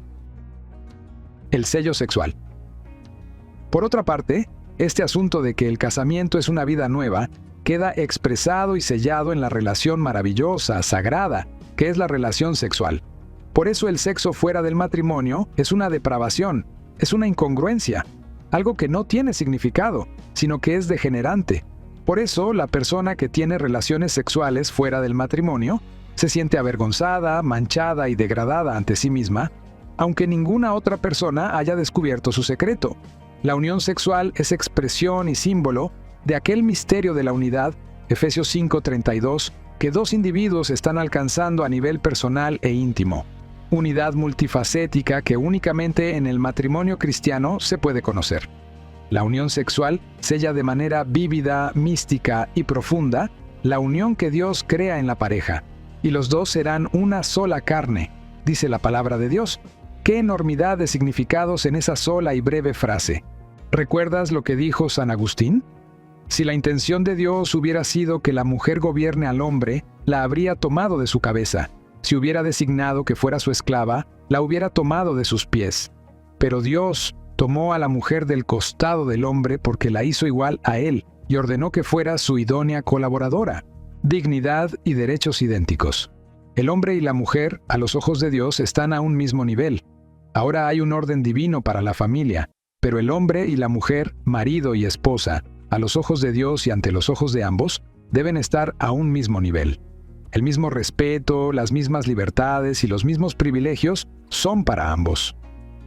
El sello sexual. Por otra parte, este asunto de que el casamiento es una vida nueva queda expresado y sellado en la relación maravillosa, sagrada, que es la relación sexual. Por eso el sexo fuera del matrimonio es una depravación, es una incongruencia, algo que no tiene significado, sino que es degenerante. Por eso la persona que tiene relaciones sexuales fuera del matrimonio se siente avergonzada, manchada y degradada ante sí misma, aunque ninguna otra persona haya descubierto su secreto. La unión sexual es expresión y símbolo de aquel misterio de la unidad, Efesios 5:32, que dos individuos están alcanzando a nivel personal e íntimo. Unidad multifacética que únicamente en el matrimonio cristiano se puede conocer. La unión sexual sella de manera vívida, mística y profunda la unión que Dios crea en la pareja, y los dos serán una sola carne, dice la palabra de Dios. ¡Qué enormidad de significados en esa sola y breve frase! ¿Recuerdas lo que dijo San Agustín? Si la intención de Dios hubiera sido que la mujer gobierne al hombre, la habría tomado de su cabeza. Si hubiera designado que fuera su esclava, la hubiera tomado de sus pies. Pero Dios tomó a la mujer del costado del hombre porque la hizo igual a él y ordenó que fuera su idónea colaboradora. Dignidad y derechos idénticos. El hombre y la mujer, a los ojos de Dios, están a un mismo nivel. Ahora hay un orden divino para la familia, pero el hombre y la mujer, marido y esposa, a los ojos de Dios y ante los ojos de ambos, deben estar a un mismo nivel. El mismo respeto, las mismas libertades y los mismos privilegios son para ambos.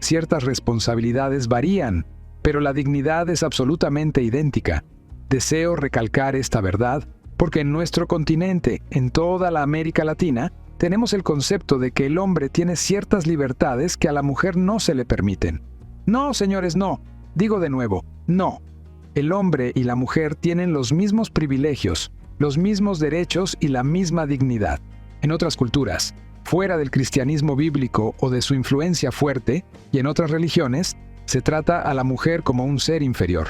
Ciertas responsabilidades varían, pero la dignidad es absolutamente idéntica. Deseo recalcar esta verdad porque en nuestro continente, en toda la América Latina, tenemos el concepto de que el hombre tiene ciertas libertades que a la mujer no se le permiten. No, señores, no. Digo de nuevo, no. El hombre y la mujer tienen los mismos privilegios, los mismos derechos y la misma dignidad. En otras culturas, fuera del cristianismo bíblico o de su influencia fuerte, y en otras religiones, se trata a la mujer como un ser inferior.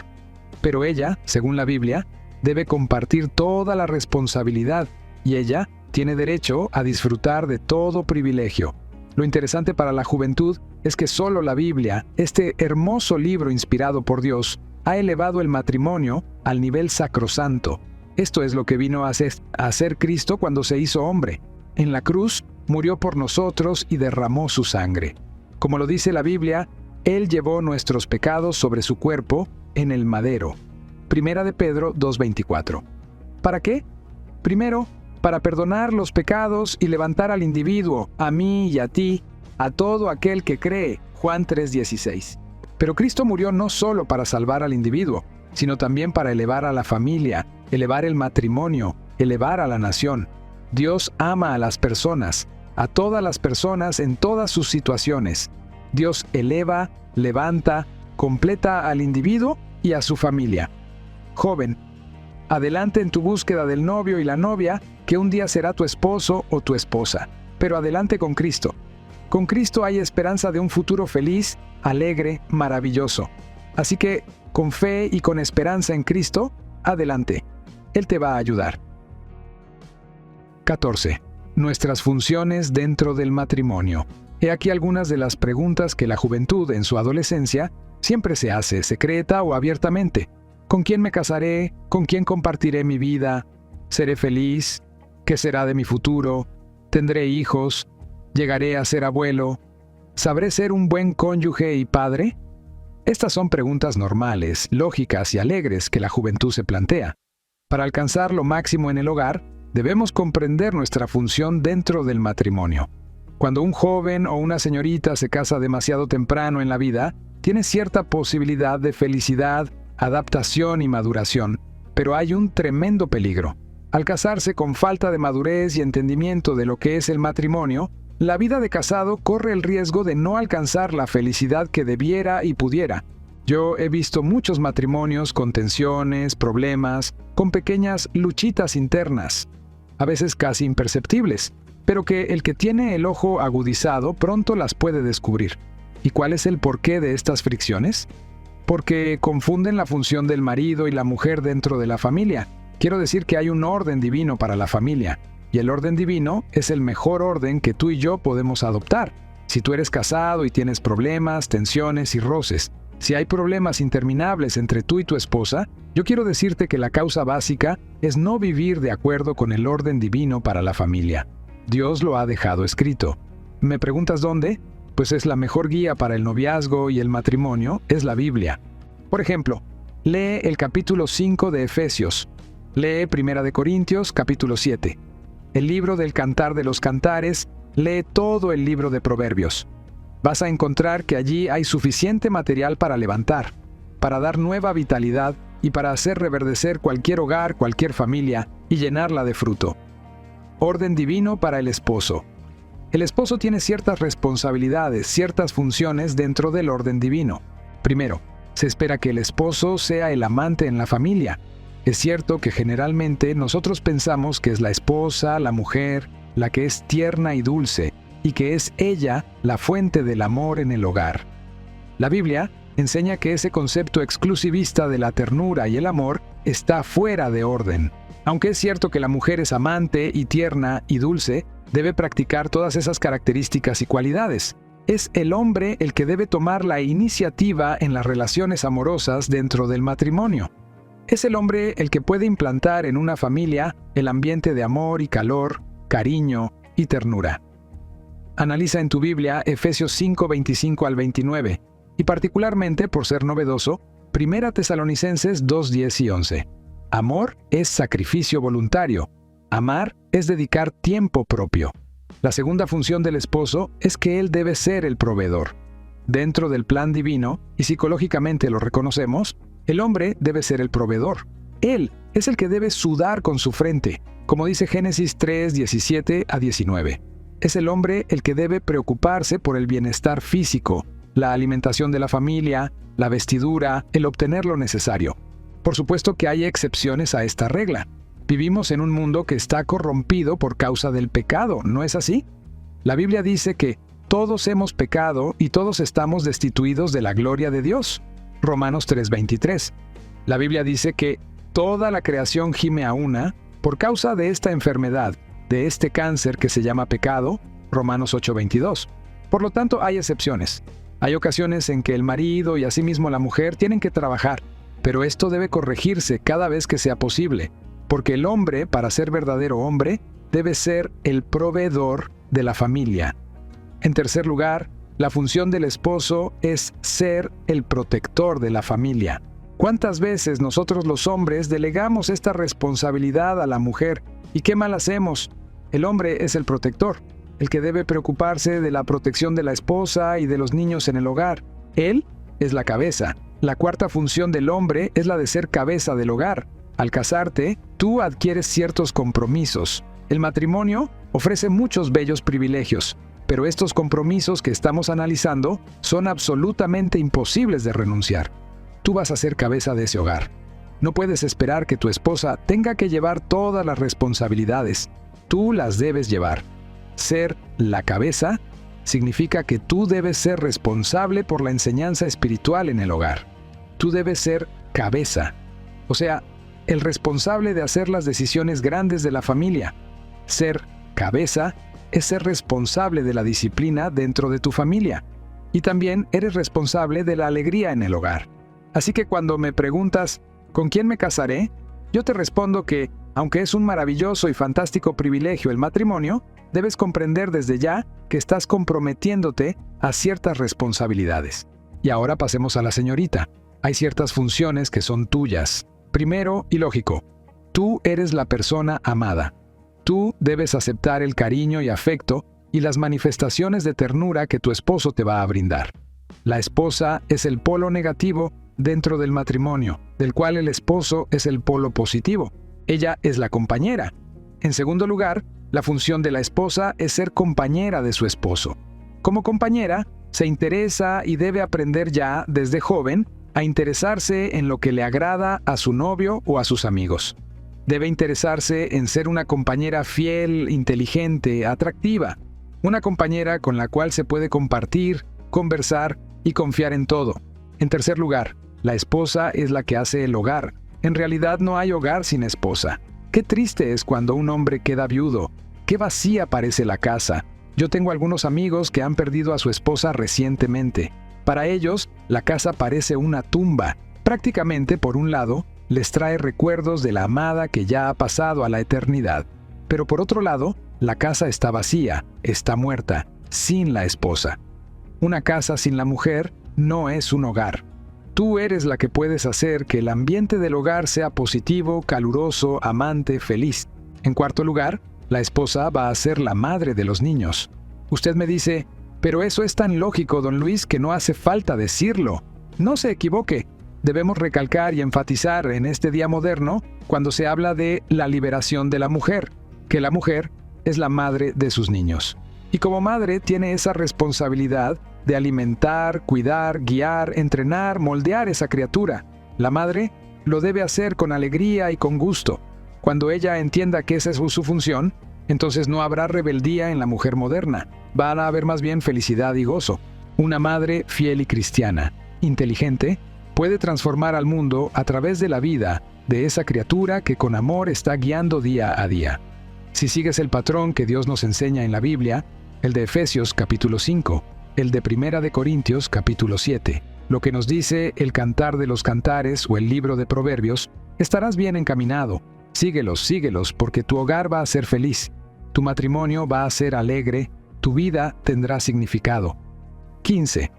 Pero ella, según la Biblia, debe compartir toda la responsabilidad, y ella tiene derecho a disfrutar de todo privilegio. Lo interesante para la juventud es que solo la Biblia, este hermoso libro inspirado por Dios, ha elevado el matrimonio al nivel sacrosanto. Esto es lo que vino a hacer Cristo cuando se hizo hombre. En la cruz murió por nosotros y derramó su sangre. Como lo dice la Biblia, Él llevó nuestros pecados sobre su cuerpo en el madero. Primera de Pedro 2:24. ¿Para qué? Primero, para perdonar los pecados y levantar al individuo, a mí y a ti, a todo aquel que cree. Juan 3:16. Pero Cristo murió no solo para salvar al individuo, sino también para elevar a la familia, elevar el matrimonio, elevar a la nación. Dios ama a las personas, a todas las personas en todas sus situaciones. Dios eleva, levanta, completa al individuo y a su familia. Joven, adelante en tu búsqueda del novio y la novia, que un día será tu esposo o tu esposa. Pero adelante con Cristo. Con Cristo hay esperanza de un futuro feliz, alegre, maravilloso. Así que, con fe y con esperanza en Cristo, adelante. Él te va a ayudar. 14. Nuestras funciones dentro del matrimonio. He aquí algunas de las preguntas que la juventud en su adolescencia siempre se hace, secreta o abiertamente. ¿Con quién me casaré? ¿Con quién compartiré mi vida? ¿Seré feliz? ¿Qué será de mi futuro? ¿Tendré hijos? ¿Llegaré a ser abuelo? ¿Sabré ser un buen cónyuge y padre? Estas son preguntas normales, lógicas y alegres que la juventud se plantea. Para alcanzar lo máximo en el hogar, debemos comprender nuestra función dentro del matrimonio. Cuando un joven o una señorita se casa demasiado temprano en la vida, tiene cierta posibilidad de felicidad, adaptación y maduración, pero hay un tremendo peligro. Al casarse con falta de madurez y entendimiento de lo que es el matrimonio, la vida de casado corre el riesgo de no alcanzar la felicidad que debiera y pudiera. Yo he visto muchos matrimonios con tensiones, problemas, con pequeñas luchitas internas, a veces casi imperceptibles, pero que el que tiene el ojo agudizado pronto las puede descubrir. ¿Y cuál es el porqué de estas fricciones? Porque confunden la función del marido y la mujer dentro de la familia. Quiero decir que hay un orden divino para la familia, y el orden divino es el mejor orden que tú y yo podemos adoptar. Si tú eres casado y tienes problemas, tensiones y roces, si hay problemas interminables entre tú y tu esposa, yo quiero decirte que la causa básica es no vivir de acuerdo con el orden divino para la familia. Dios lo ha dejado escrito. ¿Me preguntas dónde? Pues es la mejor guía para el noviazgo y el matrimonio, es la Biblia. Por ejemplo, lee el capítulo 5 de Efesios. Lee 1 de Corintios, capítulo 7. El libro del Cantar de los Cantares, lee todo el libro de Proverbios. vas a encontrar que allí hay suficiente material para levantar, para dar nueva vitalidad y para hacer reverdecer cualquier hogar, cualquier familia y llenarla de fruto. Orden divino para el esposo. El esposo tiene ciertas responsabilidades, ciertas funciones dentro del orden divino. Primero, se espera que el esposo sea el amante en la familia. Es cierto que generalmente nosotros pensamos que es la esposa, la mujer, la que es tierna y dulce, y que es ella la fuente del amor en el hogar. La Biblia enseña que ese concepto exclusivista de la ternura y el amor está fuera de orden. Aunque es cierto que la mujer es amante y tierna y dulce, debe practicar todas esas características y cualidades. Es el hombre el que debe tomar la iniciativa en las relaciones amorosas dentro del matrimonio. Es el hombre el que puede implantar en una familia el ambiente de amor y calor, cariño y ternura. Analiza en tu Biblia Efesios 5, 25 al 29, y particularmente, por ser novedoso, 1 Tesalonicenses 2, 10 y 11. Amor es sacrificio voluntario. Amar es dedicar tiempo propio. La segunda función del esposo es que él debe ser el proveedor. Dentro del plan divino, y psicológicamente lo reconocemos, el hombre debe ser el proveedor. Él es el que debe sudar con su frente, como dice Génesis 3, 17 a 19. Es el hombre el que debe preocuparse por el bienestar físico, la alimentación de la familia, la vestidura, el obtener lo necesario. Por supuesto que hay excepciones a esta regla. Vivimos en un mundo que está corrompido por causa del pecado, ¿no es así? La Biblia dice que todos hemos pecado y todos estamos destituidos de la gloria de Dios. Romanos 3:23. La Biblia dice que toda la creación gime a una por causa de esta enfermedad, de este cáncer que se llama pecado. Romanos 8:22. Por lo tanto, hay excepciones. Hay ocasiones en que el marido y asimismo la mujer tienen que trabajar, pero esto debe corregirse cada vez que sea posible, porque el hombre, para ser verdadero hombre, debe ser el proveedor de la familia. En tercer lugar, la función del esposo es ser el protector de la familia. ¿Cuántas veces nosotros los hombres delegamos esta responsabilidad a la mujer? ¿Y qué mal hacemos? El hombre es el protector, el que debe preocuparse de la protección de la esposa y de los niños en el hogar. Él es la cabeza. La cuarta función del hombre es la de ser cabeza del hogar. Al casarte, tú adquieres ciertos compromisos. El matrimonio ofrece muchos bellos privilegios, pero estos compromisos que estamos analizando son absolutamente imposibles de renunciar. Tú vas a ser cabeza de ese hogar. No puedes esperar que tu esposa tenga que llevar todas las responsabilidades. Tú las debes llevar. Ser la cabeza significa que tú debes ser responsable por la enseñanza espiritual en el hogar. Tú debes ser cabeza, o sea, el responsable de hacer las decisiones grandes de la familia. Ser cabeza es ser responsable de la disciplina dentro de tu familia. Y también eres responsable de la alegría en el hogar. Así que cuando me preguntas, ¿con quién me casaré?, yo te respondo que, aunque es un maravilloso y fantástico privilegio el matrimonio, debes comprender desde ya que estás comprometiéndote a ciertas responsabilidades. Y ahora pasemos a la señorita. Hay ciertas funciones que son tuyas. Primero, y lógico, tú eres la persona amada. Tú debes aceptar el cariño y afecto y las manifestaciones de ternura que tu esposo te va a brindar. La esposa es el polo negativo dentro del matrimonio, del cual el esposo es el polo positivo. Ella es la compañera. En segundo lugar, la función de la esposa es ser compañera de su esposo. Como compañera, se interesa y debe aprender ya, desde joven, a interesarse en lo que le agrada a su novio o a sus amigos. Debe interesarse en ser una compañera fiel, inteligente, atractiva. Una compañera con la cual se puede compartir, conversar y confiar en todo. En tercer lugar, la esposa es la que hace el hogar. En realidad no hay hogar sin esposa. Qué triste es cuando un hombre queda viudo. Qué vacía parece la casa. Yo tengo algunos amigos que han perdido a su esposa recientemente. Para ellos, la casa parece una tumba. Prácticamente, por un lado, les trae recuerdos de la amada que ya ha pasado a la eternidad. Pero por otro lado, la casa está vacía, está muerta, sin la esposa. Una casa sin la mujer no es un hogar. Tú eres la que puedes hacer que el ambiente del hogar sea positivo, caluroso, amante, feliz. En cuarto lugar, la esposa va a ser la madre de los niños. Usted me dice, Pero eso es tan lógico, don Luis, que no hace falta decirlo. No se equivoque. Debemos recalcar y enfatizar en este día moderno cuando se habla de la liberación de la mujer, que la mujer es la madre de sus niños. Y como madre tiene esa responsabilidad de alimentar, cuidar, guiar, entrenar, moldear esa criatura. La madre lo debe hacer con alegría y con gusto. Cuando ella entienda que esa es su función, entonces no habrá rebeldía en la mujer moderna. Va a haber más bien felicidad y gozo. Una madre fiel y cristiana, inteligente, puede transformar al mundo a través de la vida de esa criatura que con amor está guiando día a día. Si sigues el patrón que Dios nos enseña en la Biblia, el de Efesios capítulo 5, el de Primera de Corintios capítulo 7, lo que nos dice el Cantar de los Cantares o el libro de Proverbios, estarás bien encaminado. Síguelos, porque tu hogar va a ser feliz, tu matrimonio va a ser alegre, tu vida tendrá significado. 15.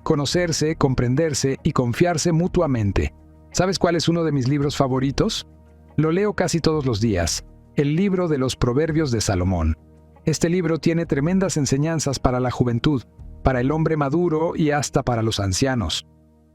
Conocerse, comprenderse y confiarse mutuamente. ¿Sabes cuál es uno de mis libros favoritos? Lo leo casi todos los días, el libro de los Proverbios de Salomón. Este libro tiene tremendas enseñanzas para la juventud, para el hombre maduro y hasta para los ancianos.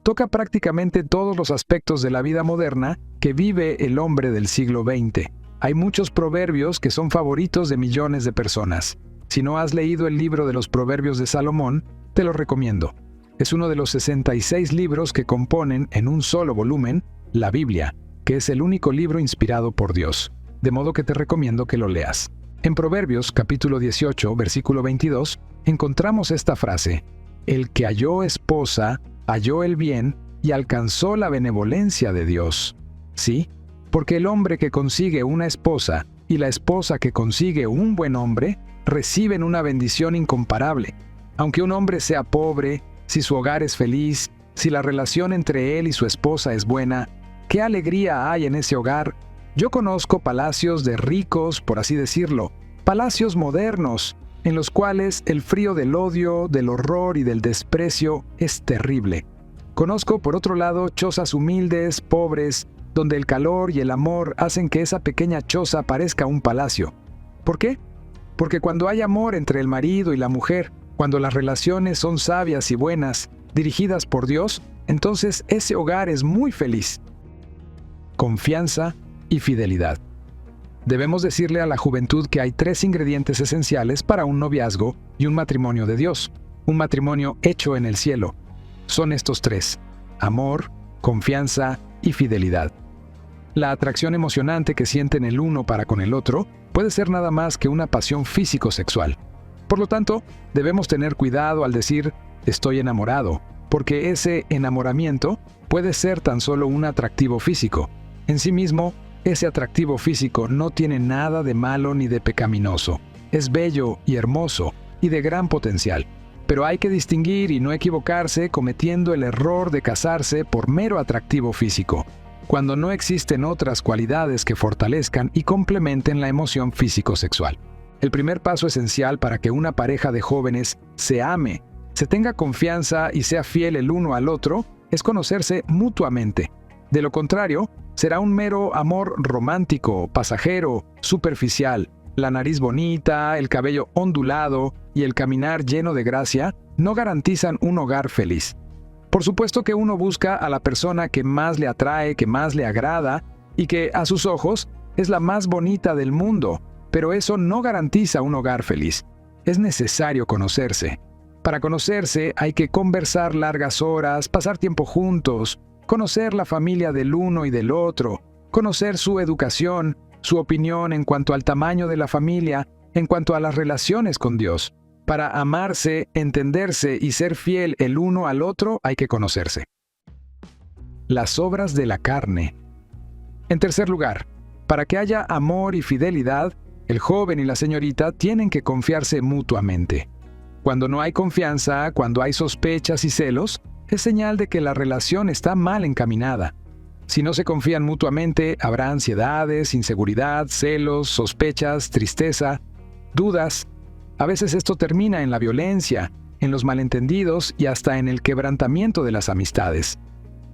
Toca prácticamente todos los aspectos de la vida moderna que vive el hombre del siglo XX. Hay muchos proverbios que son favoritos de millones de personas. Si no has leído el libro de los Proverbios de Salomón, te lo recomiendo. Es uno de los 66 libros que componen en un solo volumen la Biblia, que es el único libro inspirado por Dios. De modo que te recomiendo que lo leas. En Proverbios capítulo 18, versículo 22, encontramos esta frase: el que halló esposa, halló el bien y alcanzó la benevolencia de Dios. Sí, porque el hombre que consigue una esposa y la esposa que consigue un buen hombre reciben una bendición incomparable. Aunque un hombre sea pobre, si su hogar es feliz, si la relación entre él y su esposa es buena, ¿qué alegría hay en ese hogar? Yo conozco palacios de ricos, por así decirlo, palacios modernos, en los cuales el frío del odio, del horror y del desprecio es terrible. Conozco, por otro lado, chozas humildes, pobres, donde el calor y el amor hacen que esa pequeña choza parezca un palacio. ¿Por qué? Porque cuando hay amor entre el marido y la mujer, cuando las relaciones son sabias y buenas, dirigidas por Dios, entonces ese hogar es muy feliz. Confianza y fidelidad. Debemos decirle a la juventud que hay 3 ingredientes esenciales para un noviazgo y un matrimonio de Dios, un matrimonio hecho en el cielo. Son estos 3: amor, confianza y fidelidad. La atracción emocionante que sienten el uno para con el otro puede ser nada más que una pasión físico-sexual. Por lo tanto, debemos tener cuidado al decir «estoy enamorado», porque ese enamoramiento puede ser tan solo un atractivo físico. En sí mismo, ese atractivo físico no tiene nada de malo ni de pecaminoso. Es bello y hermoso y de gran potencial. Pero hay que distinguir y no equivocarse cometiendo el error de casarse por mero atractivo físico, cuando no existen otras cualidades que fortalezcan y complementen la emoción físico-sexual. El primer paso esencial para que una pareja de jóvenes se ame, se tenga confianza y sea fiel el uno al otro, es conocerse mutuamente. De lo contrario, será un mero amor romántico, pasajero, superficial. La nariz bonita, el cabello ondulado y el caminar lleno de gracia no garantizan un hogar feliz. Por supuesto que uno busca a la persona que más le atrae, que más le agrada y que, a sus ojos, es la más bonita del mundo, pero eso no garantiza un hogar feliz. Es necesario conocerse. Para conocerse hay que conversar largas horas, pasar tiempo juntos, conocer la familia del uno y del otro, conocer su educación, su opinión en cuanto al tamaño de la familia, en cuanto a las relaciones con Dios. Para amarse, entenderse y ser fiel el uno al otro hay que conocerse. Las obras de la carne. En tercer lugar, para que haya amor y fidelidad, el joven y la señorita tienen que confiarse mutuamente. Cuando no hay confianza, cuando hay sospechas y celos, es señal de que la relación está mal encaminada. Si no se confían mutuamente, habrá ansiedades, inseguridad, celos, sospechas, tristeza, dudas. A veces esto termina en la violencia, en los malentendidos y hasta en el quebrantamiento de las amistades.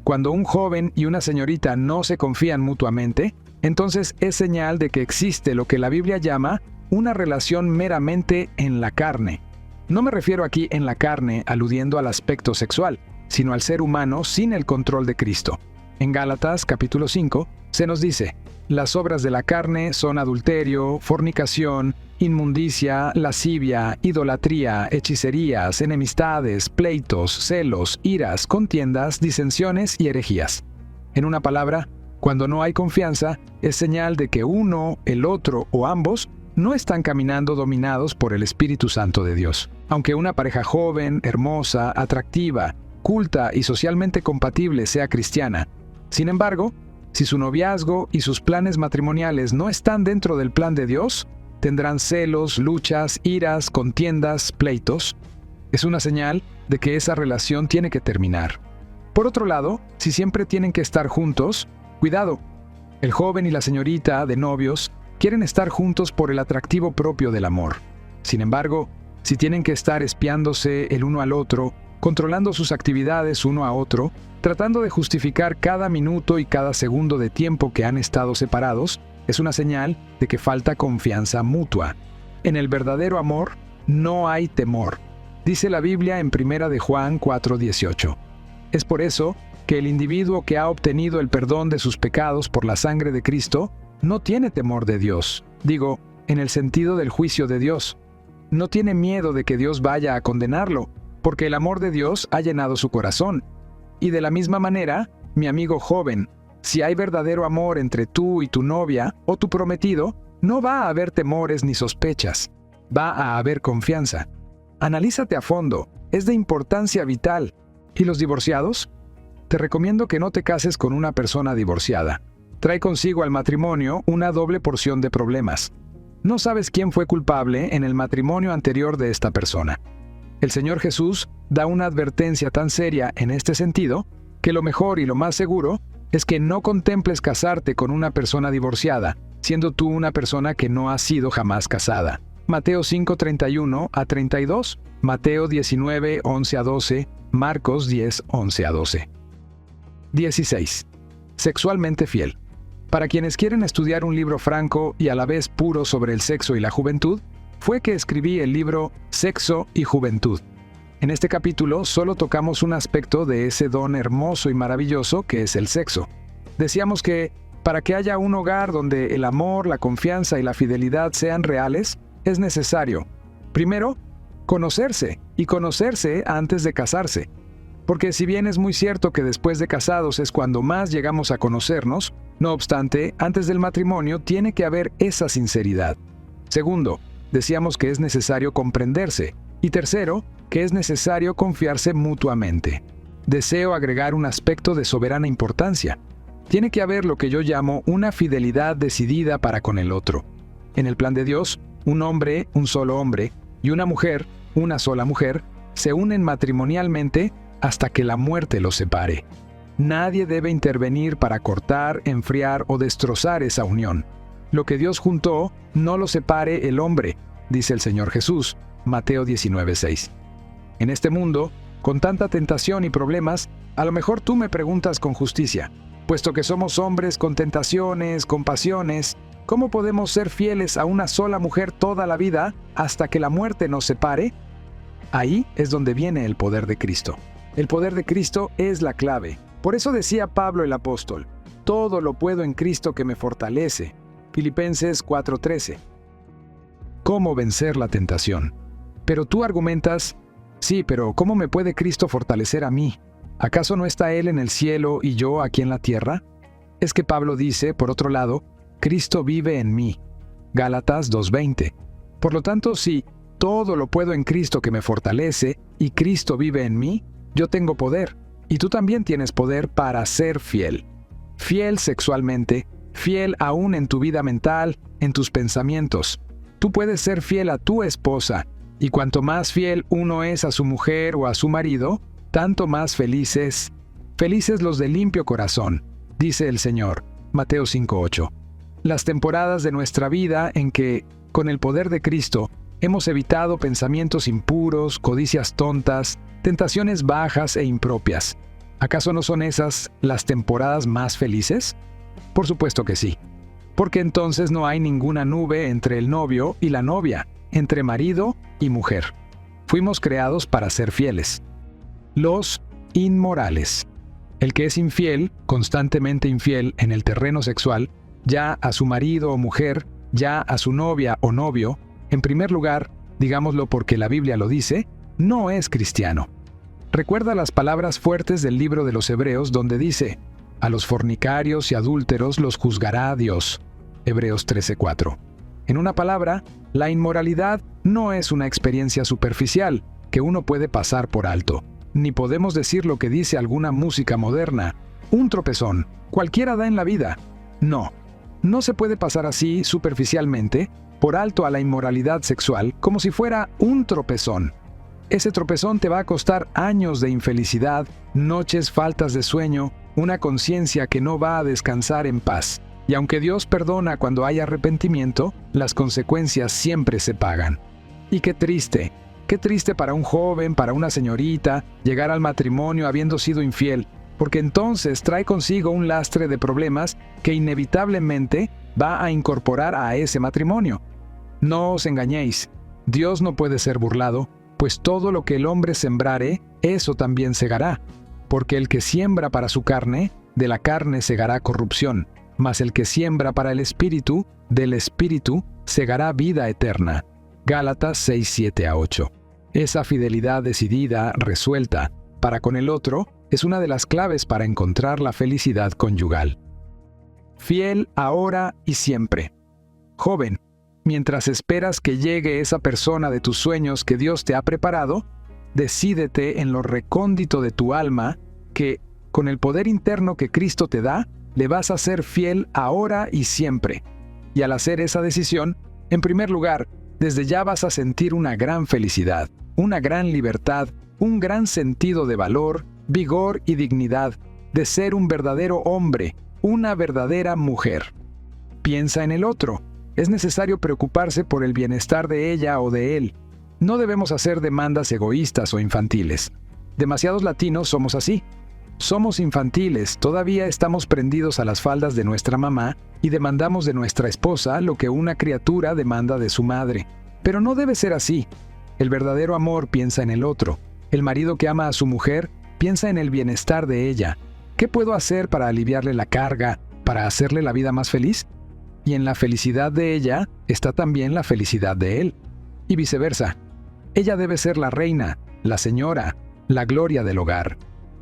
Cuando un joven y una señorita no se confían mutuamente, entonces es señal de que existe lo que la Biblia llama una relación meramente en la carne. No me refiero aquí en la carne aludiendo al aspecto sexual, sino al ser humano sin el control de Cristo. En Gálatas capítulo 5 se nos dice: las obras de la carne son adulterio, fornicación, inmundicia, lascivia, idolatría, hechicerías, enemistades, pleitos, celos, iras, contiendas, disensiones y herejías. En una palabra, cuando no hay confianza, es señal de que uno, el otro o ambos no están caminando dominados por el Espíritu Santo de Dios. Aunque una pareja joven, hermosa, atractiva, culta y socialmente compatible sea cristiana, sin embargo, si su noviazgo y sus planes matrimoniales no están dentro del plan de Dios, tendrán celos, luchas, iras, contiendas, pleitos. Es una señal de que esa relación tiene que terminar. Por otro lado, si siempre tienen que estar juntos, cuidado. El joven y la señorita de novios quieren estar juntos por el atractivo propio del amor. Sin embargo, si tienen que estar espiándose el uno al otro, controlando sus actividades uno a otro, tratando de justificar cada minuto y cada segundo de tiempo que han estado separados, es una señal de que falta confianza mutua. En el verdadero amor no hay temor, dice la Biblia en 1 de Juan 4:18. Es por eso que el individuo que ha obtenido el perdón de sus pecados por la sangre de Cristo no tiene temor de Dios. Digo, en el sentido del juicio de Dios. No tiene miedo de que Dios vaya a condenarlo, porque el amor de Dios ha llenado su corazón. Y de la misma manera, mi amigo joven, si hay verdadero amor entre tú y tu novia o tu prometido, no va a haber temores ni sospechas. Va a haber confianza. Analízate a fondo. Es de importancia vital. ¿Y los divorciados? Te recomiendo que no te cases con una persona divorciada. Trae consigo al matrimonio una doble porción de problemas. No sabes quién fue culpable en el matrimonio anterior de esta persona. El Señor Jesús da una advertencia tan seria en este sentido que lo mejor y lo más seguro es que no contemples casarte con una persona divorciada, siendo tú una persona que no ha sido jamás casada. Mateo 5:31 a 32, Mateo 19:11 a 12, Marcos 10:11 a 12. 16. Sexualmente fiel. Para quienes quieren estudiar un libro franco y a la vez puro sobre el sexo y la juventud, fue que escribí el libro Sexo y Juventud. En este capítulo solo tocamos un aspecto de ese don hermoso y maravilloso que es el sexo. Decíamos que, para que haya un hogar donde el amor, la confianza y la fidelidad sean reales, es necesario, primero, conocerse, y conocerse antes de casarse. Porque si bien es muy cierto que después de casados es cuando más llegamos a conocernos, no obstante, antes del matrimonio tiene que haber esa sinceridad. Segundo, decíamos que es necesario comprenderse. Y tercero, que es necesario confiarse mutuamente. Deseo agregar un aspecto de soberana importancia. Tiene que haber lo que yo llamo una fidelidad decidida para con el otro. En el plan de Dios, un hombre, un solo hombre, y una mujer, una sola mujer, se unen matrimonialmente hasta que la muerte los separe. Nadie debe intervenir para cortar, enfriar o destrozar esa unión. Lo que Dios juntó, no lo separe el hombre, dice el Señor Jesús, Mateo 19:6. En este mundo, con tanta tentación y problemas, a lo mejor tú me preguntas con justicia, puesto que somos hombres con tentaciones, con pasiones, ¿cómo podemos ser fieles a una sola mujer toda la vida hasta que la muerte nos separe? Ahí es donde viene el poder de Cristo. El poder de Cristo es la clave. Por eso decía Pablo el apóstol, todo lo puedo en Cristo que me fortalece. Filipenses 4:13. ¿Cómo vencer la tentación? Pero tú argumentas, sí, pero ¿cómo me puede Cristo fortalecer a mí? ¿Acaso no está Él en el cielo y yo aquí en la tierra? Es que Pablo dice, por otro lado, Cristo vive en mí. Gálatas 2:20. Por lo tanto, si todo lo puedo en Cristo que me fortalece y Cristo vive en mí, yo tengo poder, y tú también tienes poder para ser fiel. Fiel sexualmente, fiel aún en tu vida mental, en tus pensamientos. Tú puedes ser fiel a tu esposa, y cuanto más fiel uno es a su mujer o a su marido, tanto más feliz es. Felices los de limpio corazón, dice el Señor, Mateo 5:8. Las temporadas de nuestra vida en que, con el poder de Cristo, hemos evitado pensamientos impuros, codicias tontas, tentaciones bajas e impropias. ¿Acaso no son esas las temporadas más felices? Por supuesto que sí. Porque entonces no hay ninguna nube entre el novio y la novia, entre marido y mujer. Fuimos creados para ser fieles. Los inmorales. El que es infiel, constantemente infiel en el terreno sexual, ya a su marido o mujer, ya a su novia o novio, en primer lugar, digámoslo porque la Biblia lo dice, no es cristiano. Recuerda las palabras fuertes del libro de los Hebreos donde dice, a los fornicarios y adúlteros los juzgará Dios. Hebreos 13:4. En una palabra, la inmoralidad no es una experiencia superficial que uno puede pasar por alto. Ni podemos decir lo que dice alguna música moderna, un tropezón, cualquiera da en la vida. No, no se puede pasar así, superficialmente, por alto a la inmoralidad sexual como si fuera un tropezón. Ese tropezón te va a costar años de infelicidad, noches faltas de sueño, una conciencia que no va a descansar en paz. Y aunque Dios perdona cuando hay arrepentimiento, las consecuencias siempre se pagan. Y qué triste para un joven, para una señorita, llegar al matrimonio habiendo sido infiel, porque entonces trae consigo un lastre de problemas que inevitablemente va a incorporar a ese matrimonio. No os engañéis, Dios no puede ser burlado, pues todo lo que el hombre sembrare, eso también segará. Porque el que siembra para su carne, de la carne segará corrupción, mas el que siembra para el Espíritu, del Espíritu segará vida eterna. Gálatas 6:7-8. Esa fidelidad decidida, resuelta, para con el otro, es una de las claves para encontrar la felicidad conyugal. Fiel ahora y siempre. Joven, mientras esperas que llegue esa persona de tus sueños que Dios te ha preparado, decídete en lo recóndito de tu alma que, con el poder interno que Cristo te da, le vas a ser fiel ahora y siempre. Y al hacer esa decisión, en primer lugar, desde ya vas a sentir una gran felicidad, una gran libertad, un gran sentido de valor, vigor y dignidad, de ser un verdadero hombre, una verdadera mujer. Piensa en el otro. Es necesario preocuparse por el bienestar de ella o de él. No debemos hacer demandas egoístas o infantiles. Demasiados latinos somos así. Somos infantiles, todavía estamos prendidos a las faldas de nuestra mamá y demandamos de nuestra esposa lo que una criatura demanda de su madre. Pero no debe ser así. El verdadero amor piensa en el otro. El marido que ama a su mujer piensa en el bienestar de ella. ¿Qué puedo hacer para aliviarle la carga, para hacerle la vida más feliz? Y en la felicidad de ella está también la felicidad de él. Y viceversa. Ella debe ser la reina, la señora, la gloria del hogar.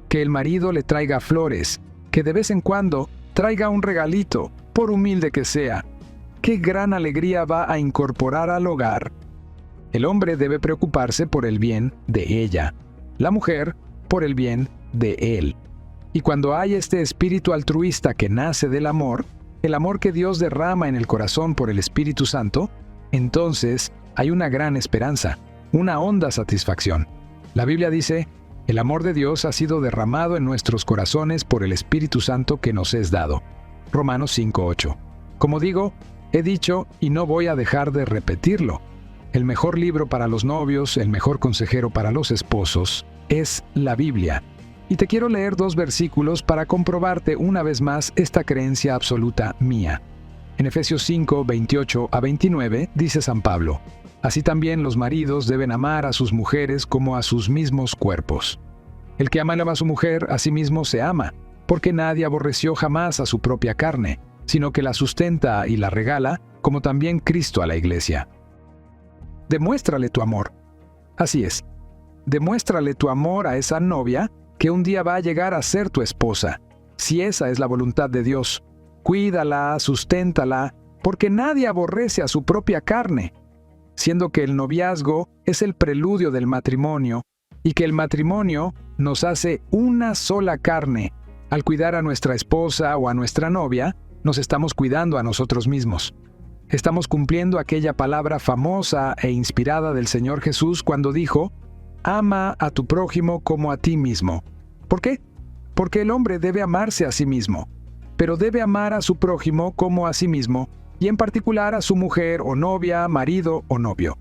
Que el marido le traiga flores, que de vez en cuando traiga un regalito, por humilde que sea. ¡Qué gran alegría va a incorporar al hogar! El hombre debe preocuparse por el bien de ella, la mujer por el bien de él. Y cuando hay este espíritu altruista que nace del amor, el amor que Dios derrama en el corazón por el Espíritu Santo, entonces hay una gran esperanza, una honda satisfacción. La Biblia dice, el amor de Dios ha sido derramado en nuestros corazones por el Espíritu Santo que nos es dado. Romanos 5:8. Como digo, he dicho y no voy a dejar de repetirlo. El mejor libro para los novios, el mejor consejero para los esposos, es la Biblia. Y te quiero leer 2 versículos para comprobarte una vez más esta creencia absoluta mía. En Efesios 5:28-29 dice San Pablo, así también los maridos deben amar a sus mujeres como a sus mismos cuerpos. El que ama a su mujer, a sí mismo se ama, porque nadie aborreció jamás a su propia carne, sino que la sustenta y la regala, como también Cristo a la iglesia. Demuéstrale tu amor. Así es, demuéstrale tu amor a esa novia que un día va a llegar a ser tu esposa, si esa es la voluntad de Dios. Cuídala, susténtala, porque nadie aborrece a su propia carne, siendo que el noviazgo es el preludio del matrimonio y que el matrimonio nos hace una sola carne. Al cuidar a nuestra esposa o a nuestra novia, nos estamos cuidando a nosotros mismos. Estamos cumpliendo aquella palabra famosa e inspirada del Señor Jesús cuando dijo, ama a tu prójimo como a ti mismo. ¿Por qué? Porque el hombre debe amarse a sí mismo, pero debe amar a su prójimo como a sí mismo, y en particular a su mujer o novia, marido o novio.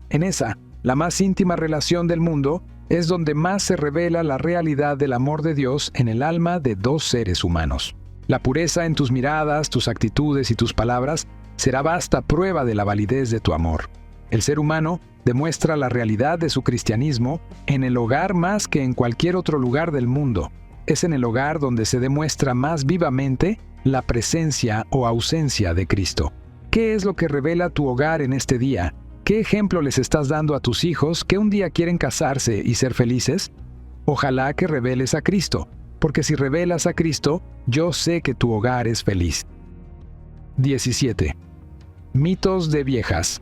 En esa, la más íntima relación del mundo, es donde más se revela la realidad del amor de Dios en el alma de 2 seres humanos. La pureza en tus miradas, tus actitudes y tus palabras será vasta prueba de la validez de tu amor. El ser humano demuestra la realidad de su cristianismo en el hogar más que en cualquier otro lugar del mundo. Es en el hogar donde se demuestra más vivamente la presencia o ausencia de Cristo. ¿Qué es lo que revela tu hogar en este día? ¿Qué ejemplo les estás dando a tus hijos que un día quieren casarse y ser felices? Ojalá que reveles a Cristo, porque si revelas a Cristo, yo sé que tu hogar es feliz. 17. Mitos de viejas.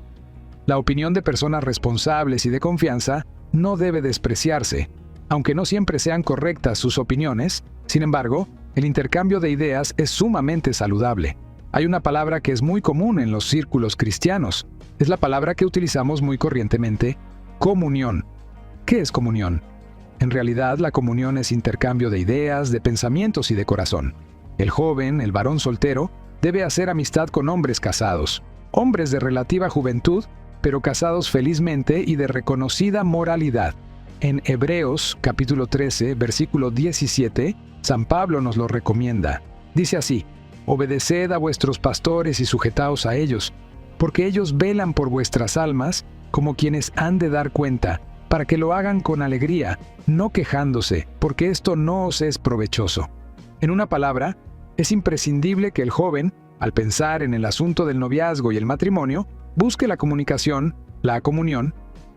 La opinión de personas responsables y de confianza no debe despreciarse. Aunque no siempre sean correctas sus opiniones, sin embargo, el intercambio de ideas es sumamente saludable. Hay una palabra que es muy común en los círculos cristianos. Es la palabra que utilizamos muy corrientemente: comunión. ¿Qué es comunión? En realidad, la comunión es intercambio de ideas, de pensamientos y de corazón. El joven, el varón soltero, debe hacer amistad con hombres casados, hombres de relativa juventud, pero casados felizmente y de reconocida moralidad. En Hebreos, capítulo 13, versículo 17, San Pablo nos lo recomienda. Dice así: «Obedeced a vuestros pastores y sujetaos a ellos, porque ellos velan por vuestras almas como quienes han de dar cuenta, para que lo hagan con alegría, no quejándose, porque esto no os es provechoso». En una palabra, es imprescindible que el joven, al pensar en el asunto del noviazgo y el matrimonio, busque la comunicación, la comunión,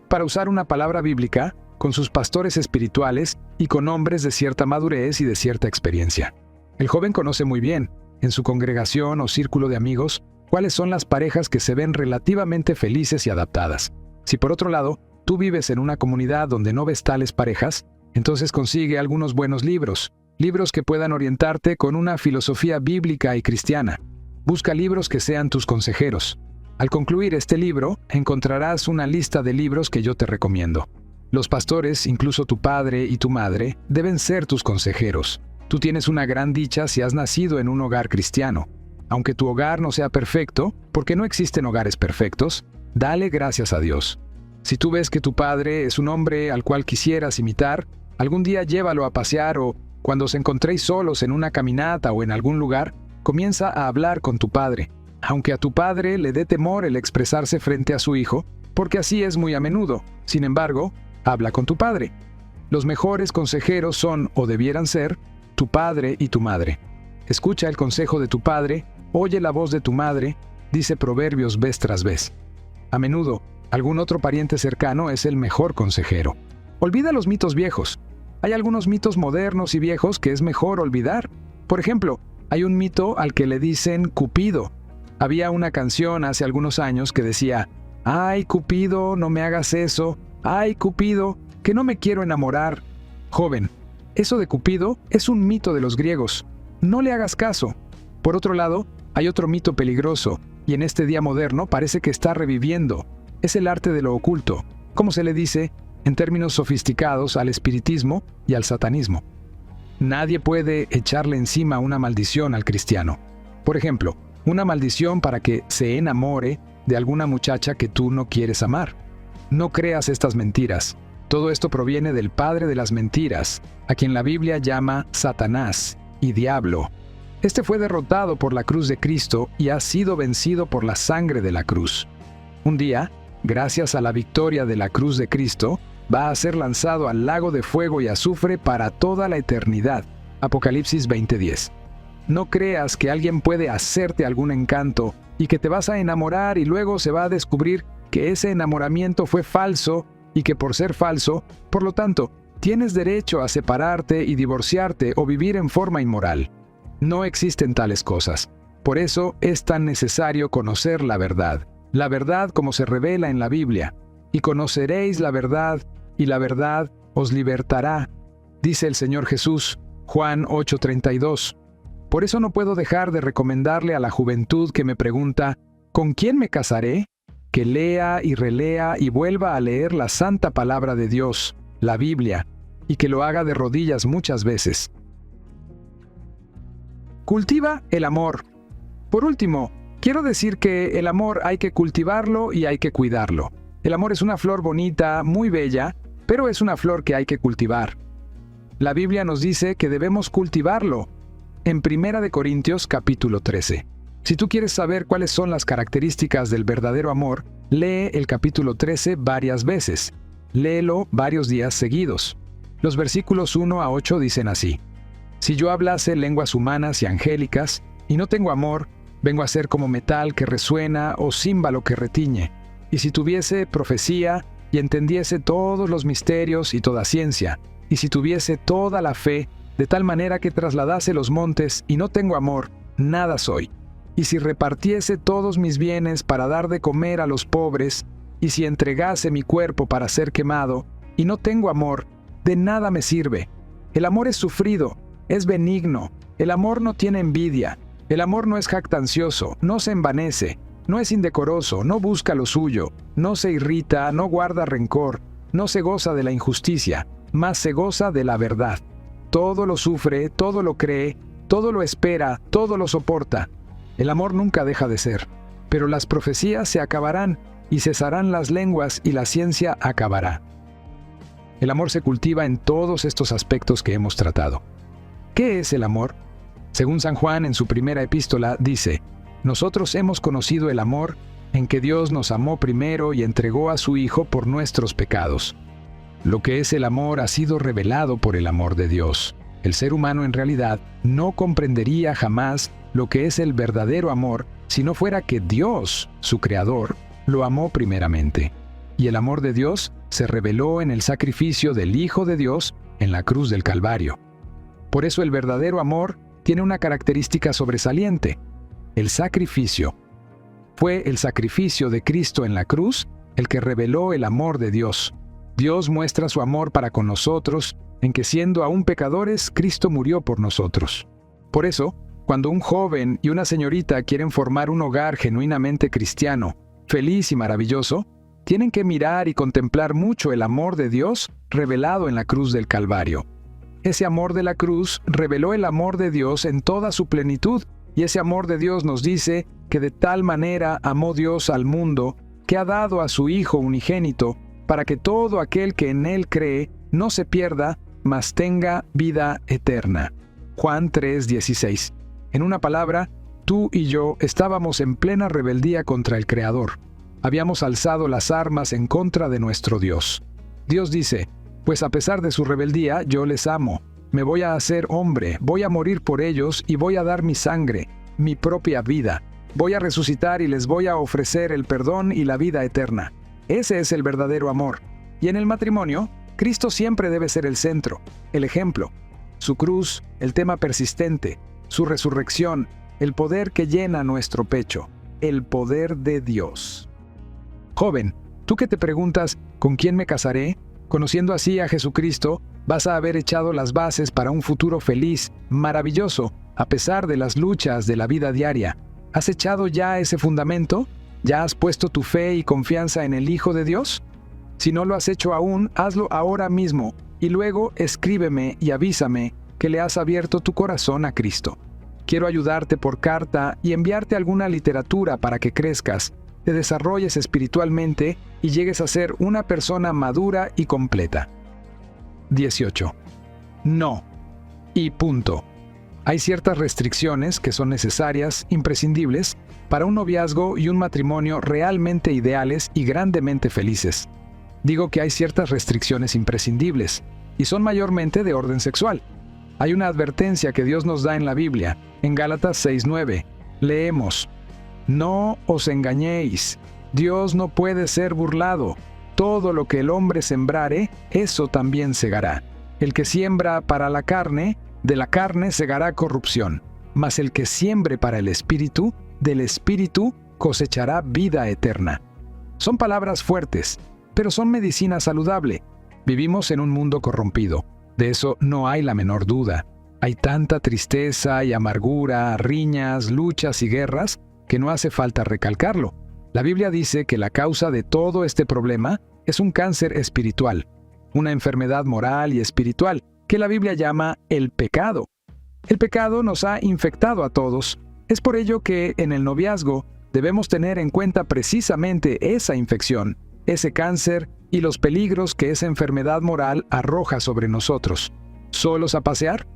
para usar una palabra bíblica, con sus pastores espirituales y con hombres de cierta madurez y de cierta experiencia. El joven conoce muy bien, en su congregación o círculo de amigos, cuáles son las parejas que se ven relativamente felices y adaptadas. Si por otro lado, tú vives en una comunidad donde no ves tales parejas, entonces consigue algunos buenos libros que puedan orientarte con una filosofía bíblica y cristiana. Busca libros que sean tus consejeros. Al concluir este libro, encontrarás una lista de libros que yo te recomiendo. Los pastores, incluso tu padre y tu madre, deben ser tus consejeros. Tú tienes una gran dicha si has nacido en un hogar cristiano. Aunque tu hogar no sea perfecto, porque no existen hogares perfectos, dale gracias a Dios. Si tú ves que tu padre es un hombre al cual quisieras imitar, algún día llévalo a pasear o, cuando os encontréis solos en una caminata o en algún lugar, comienza a hablar con tu padre. Aunque a tu padre le dé temor el expresarse frente a su hijo, porque así es muy a menudo. Sin embargo, habla con tu padre. Los mejores consejeros son, o debieran ser, tu padre y tu madre. Escucha el consejo de tu padre, oye la voz de tu madre, dice Proverbios vez tras vez. A menudo, algún otro pariente cercano es el mejor consejero. Olvida los mitos viejos. Hay algunos mitos modernos y viejos que es mejor olvidar. Por ejemplo, hay un mito al que le dicen Cupido. Había una canción hace algunos años que decía: «Ay, Cupido, no me hagas eso. Ay, Cupido, que no me quiero enamorar». Joven, eso de Cupido es un mito de los griegos. No le hagas caso. Por otro lado, hay otro mito peligroso, y en este día moderno parece que está reviviendo. Es el arte de lo oculto, como se le dice, en términos sofisticados, al espiritismo y al satanismo. Nadie puede echarle encima una maldición al cristiano. Por ejemplo, una maldición para que se enamore de alguna muchacha que tú no quieres amar. No creas estas mentiras. Todo esto proviene del padre de las mentiras, a quien la Biblia llama Satanás y Diablo. Este fue derrotado por la cruz de Cristo y ha sido vencido por la sangre de la cruz. Un día, gracias a la victoria de la cruz de Cristo, va a ser lanzado al lago de fuego y azufre para toda la eternidad. Apocalipsis 20:10. No creas que alguien puede hacerte algún encanto y que te vas a enamorar y luego se va a descubrir que ese enamoramiento fue falso y que por ser falso, por lo tanto, tienes derecho a separarte y divorciarte o vivir en forma inmoral. No existen tales cosas. Por eso es tan necesario conocer la verdad como se revela en la Biblia. Y conoceréis la verdad, y la verdad os libertará, dice el Señor Jesús, Juan 8:32. Por eso no puedo dejar de recomendarle a la juventud que me pregunta, ¿con quién me casaré?, que lea y relea y vuelva a leer la santa palabra de Dios, la Biblia, y que lo haga de rodillas muchas veces. Cultiva el amor. Por último, quiero decir que el amor hay que cultivarlo y hay que cuidarlo. El amor es una flor bonita, muy bella, pero es una flor que hay que cultivar. La Biblia nos dice que debemos cultivarlo. En 1 Corintios capítulo 13. Si tú quieres saber cuáles son las características del verdadero amor, Lee el capítulo 13 varias veces. Léelo varios días seguidos. Los versículos 1 a 8 dicen así: Si yo hablase lenguas humanas y angélicas, y no tengo amor, vengo a ser como metal que resuena o címbalo que retiñe. Y si tuviese profecía, y entendiese todos los misterios y toda ciencia, y si tuviese toda la fe, de tal manera que trasladase los montes, y no tengo amor, nada soy. Y si repartiese todos mis bienes para dar de comer a los pobres, y si entregase mi cuerpo para ser quemado, y no tengo amor, de nada me sirve. El amor es sufrido, es benigno, el amor no tiene envidia, el amor no es jactancioso, no se envanece, no es indecoroso, no busca lo suyo, no se irrita, no guarda rencor, no se goza de la injusticia, mas se goza de la verdad. Todo lo sufre, todo lo cree, todo lo espera, todo lo soporta. El amor nunca deja de ser, pero las profecías se acabarán, y cesarán las lenguas, y la ciencia acabará. El amor se cultiva en todos estos aspectos que hemos tratado. ¿Qué es el amor? Según San Juan en su primera epístola dice: Nosotros hemos conocido el amor en que Dios nos amó primero y entregó a su Hijo por nuestros pecados. Lo que es el amor ha sido revelado por el amor de Dios. El ser humano en realidad no comprendería jamás lo que es el verdadero amor si no fuera que Dios, su Creador, lo amó primeramente. Y el amor de Dios se reveló en el sacrificio del Hijo de Dios en la cruz del Calvario. Por eso el verdadero amor tiene una característica sobresaliente: el sacrificio. Fue el sacrificio de Cristo en la cruz el que reveló el amor de Dios. Dios muestra su amor para con nosotros en que, siendo aún pecadores, Cristo murió por nosotros. Por eso, cuando un joven y una señorita quieren formar un hogar genuinamente cristiano, feliz y maravilloso, tienen que mirar y contemplar mucho el amor de Dios revelado en la cruz del Calvario. Ese amor de la cruz reveló el amor de Dios en toda su plenitud, y ese amor de Dios nos dice que de tal manera amó Dios al mundo, que ha dado a su Hijo unigénito, para que todo aquel que en Él cree no se pierda, mas tenga vida eterna. Juan 3:16. En una palabra, tú y yo estábamos en plena rebeldía contra el Creador. Habíamos alzado las armas en contra de nuestro Dios. Dios dice: pues a pesar de su rebeldía, yo les amo. Me voy a hacer hombre, voy a morir por ellos y voy a dar mi sangre, mi propia vida. Voy a resucitar y les voy a ofrecer el perdón y la vida eterna. Ese es el verdadero amor. Y en el matrimonio, Cristo siempre debe ser el centro, el ejemplo. Su cruz, el tema persistente, su resurrección, el poder que llena nuestro pecho, el poder de Dios. Joven, tú que te preguntas, ¿con quién me casaré? Conociendo así a Jesucristo, vas a haber echado las bases para un futuro feliz, maravilloso, a pesar de las luchas de la vida diaria. ¿Has echado ya ese fundamento? ¿Ya has puesto tu fe y confianza en el Hijo de Dios? Si no lo has hecho aún, hazlo ahora mismo, y luego escríbeme y avísame que le has abierto tu corazón a Cristo. Quiero ayudarte por carta y enviarte alguna literatura para que crezcas, te desarrolles espiritualmente y llegues a ser una persona madura y completa. 18. No. Y punto. Hay ciertas restricciones que son necesarias, imprescindibles, para un noviazgo y un matrimonio realmente ideales y grandemente felices. Digo que hay ciertas restricciones imprescindibles, y son mayormente de orden sexual. Hay una advertencia que Dios nos da en la Biblia, en Gálatas 6:9. Leemos: No os engañéis, Dios no puede ser burlado. Todo lo que el hombre sembrare, eso también segará. El que siembra para la carne, de la carne segará corrupción. Mas el que siembre para el Espíritu, del Espíritu cosechará vida eterna. Son palabras fuertes, pero son medicina saludable. Vivimos en un mundo corrompido. De eso no hay la menor duda. Hay tanta tristeza y amargura, riñas, luchas y guerras, que no hace falta recalcarlo. La Biblia dice que la causa de todo este problema es un cáncer espiritual, una enfermedad moral y espiritual, que la Biblia llama el pecado. El pecado nos ha infectado a todos. Es por ello que en el noviazgo debemos tener en cuenta precisamente esa infección, ese cáncer y los peligros que esa enfermedad moral arroja sobre nosotros. ¿Solos a pasear?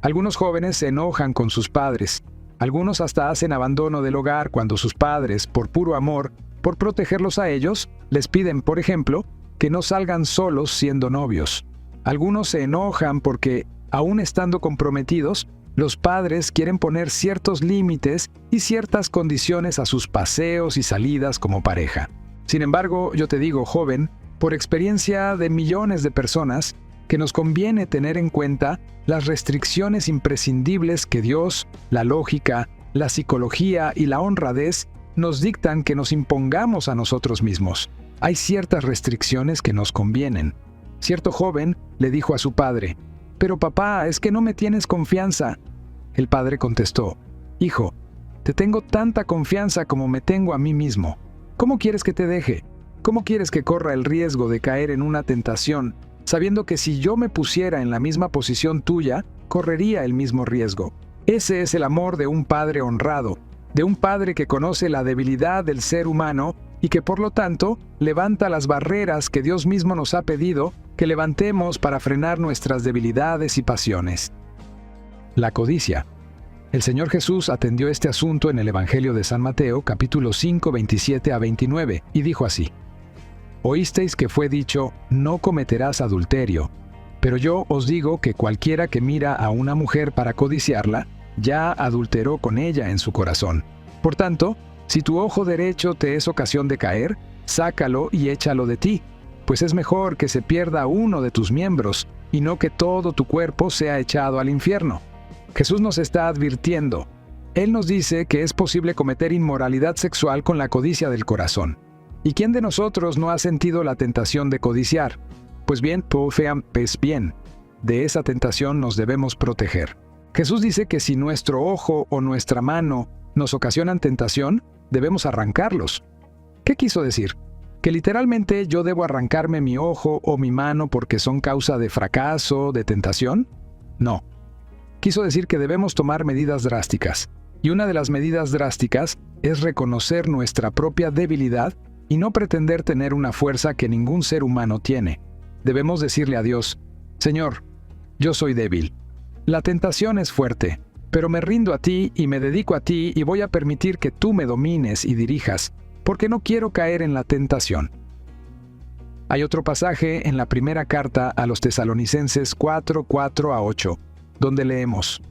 Algunos jóvenes se enojan con sus padres. Algunos hasta hacen abandono del hogar cuando sus padres, por puro amor, Por protegerlos a ellos, les piden, por ejemplo, que no salgan solos siendo novios. Algunos se enojan porque, aún estando comprometidos, los padres quieren poner ciertos límites y ciertas condiciones a sus paseos y salidas como pareja. Sin embargo, yo te digo, joven, por experiencia de millones de personas, que nos conviene tener en cuenta las restricciones imprescindibles que Dios, la lógica, la psicología y la honradez nos dictan que nos impongamos a nosotros mismos. Hay ciertas restricciones que nos convienen. Cierto joven le dijo a su padre: «Pero papá, es que no me tienes confianza». El padre contestó: «Hijo, te tengo tanta confianza como me tengo a mí mismo. ¿Cómo quieres que te deje? ¿Cómo quieres que corra el riesgo de caer en una tentación, sabiendo que si yo me pusiera en la misma posición tuya, correría el mismo riesgo?» Ese es el amor de un padre honrado, de un padre que conoce la debilidad del ser humano y que por lo tanto levanta las barreras que Dios mismo nos ha pedido que levantemos para frenar nuestras debilidades y pasiones. La codicia. El Señor Jesús atendió este asunto en el Evangelio de San Mateo, capítulo 5, 27 a 29, y dijo así: «Oísteis que fue dicho, no cometerás adulterio. Pero yo os digo que cualquiera que mira a una mujer para codiciarla, ya adulteró con ella en su corazón. Por tanto, si tu ojo derecho te es ocasión de caer, sácalo y échalo de ti, pues es mejor que se pierda uno de tus miembros, y no que todo tu cuerpo sea echado al infierno». Jesús nos está advirtiendo. Él nos dice que es posible cometer inmoralidad sexual con la codicia del corazón. ¿Y quién de nosotros no ha sentido la tentación de codiciar? Pues bien, bien, de esa tentación nos debemos proteger. Jesús dice que si nuestro ojo o nuestra mano nos ocasionan tentación, debemos arrancarlos. ¿Qué quiso decir? ¿Que literalmente yo debo arrancarme mi ojo o mi mano porque son causa de fracaso, de tentación? No. Quiso decir que debemos tomar medidas drásticas. Y una de las medidas drásticas es reconocer nuestra propia debilidad y no pretender tener una fuerza que ningún ser humano tiene. Debemos decirle a Dios: «Señor, yo soy débil. La tentación es fuerte, pero me rindo a ti y me dedico a ti y voy a permitir que tú me domines y dirijas, porque no quiero caer en la tentación». Hay otro pasaje en la primera carta a los Tesalonicenses 4, 4 a 8, donde leemos: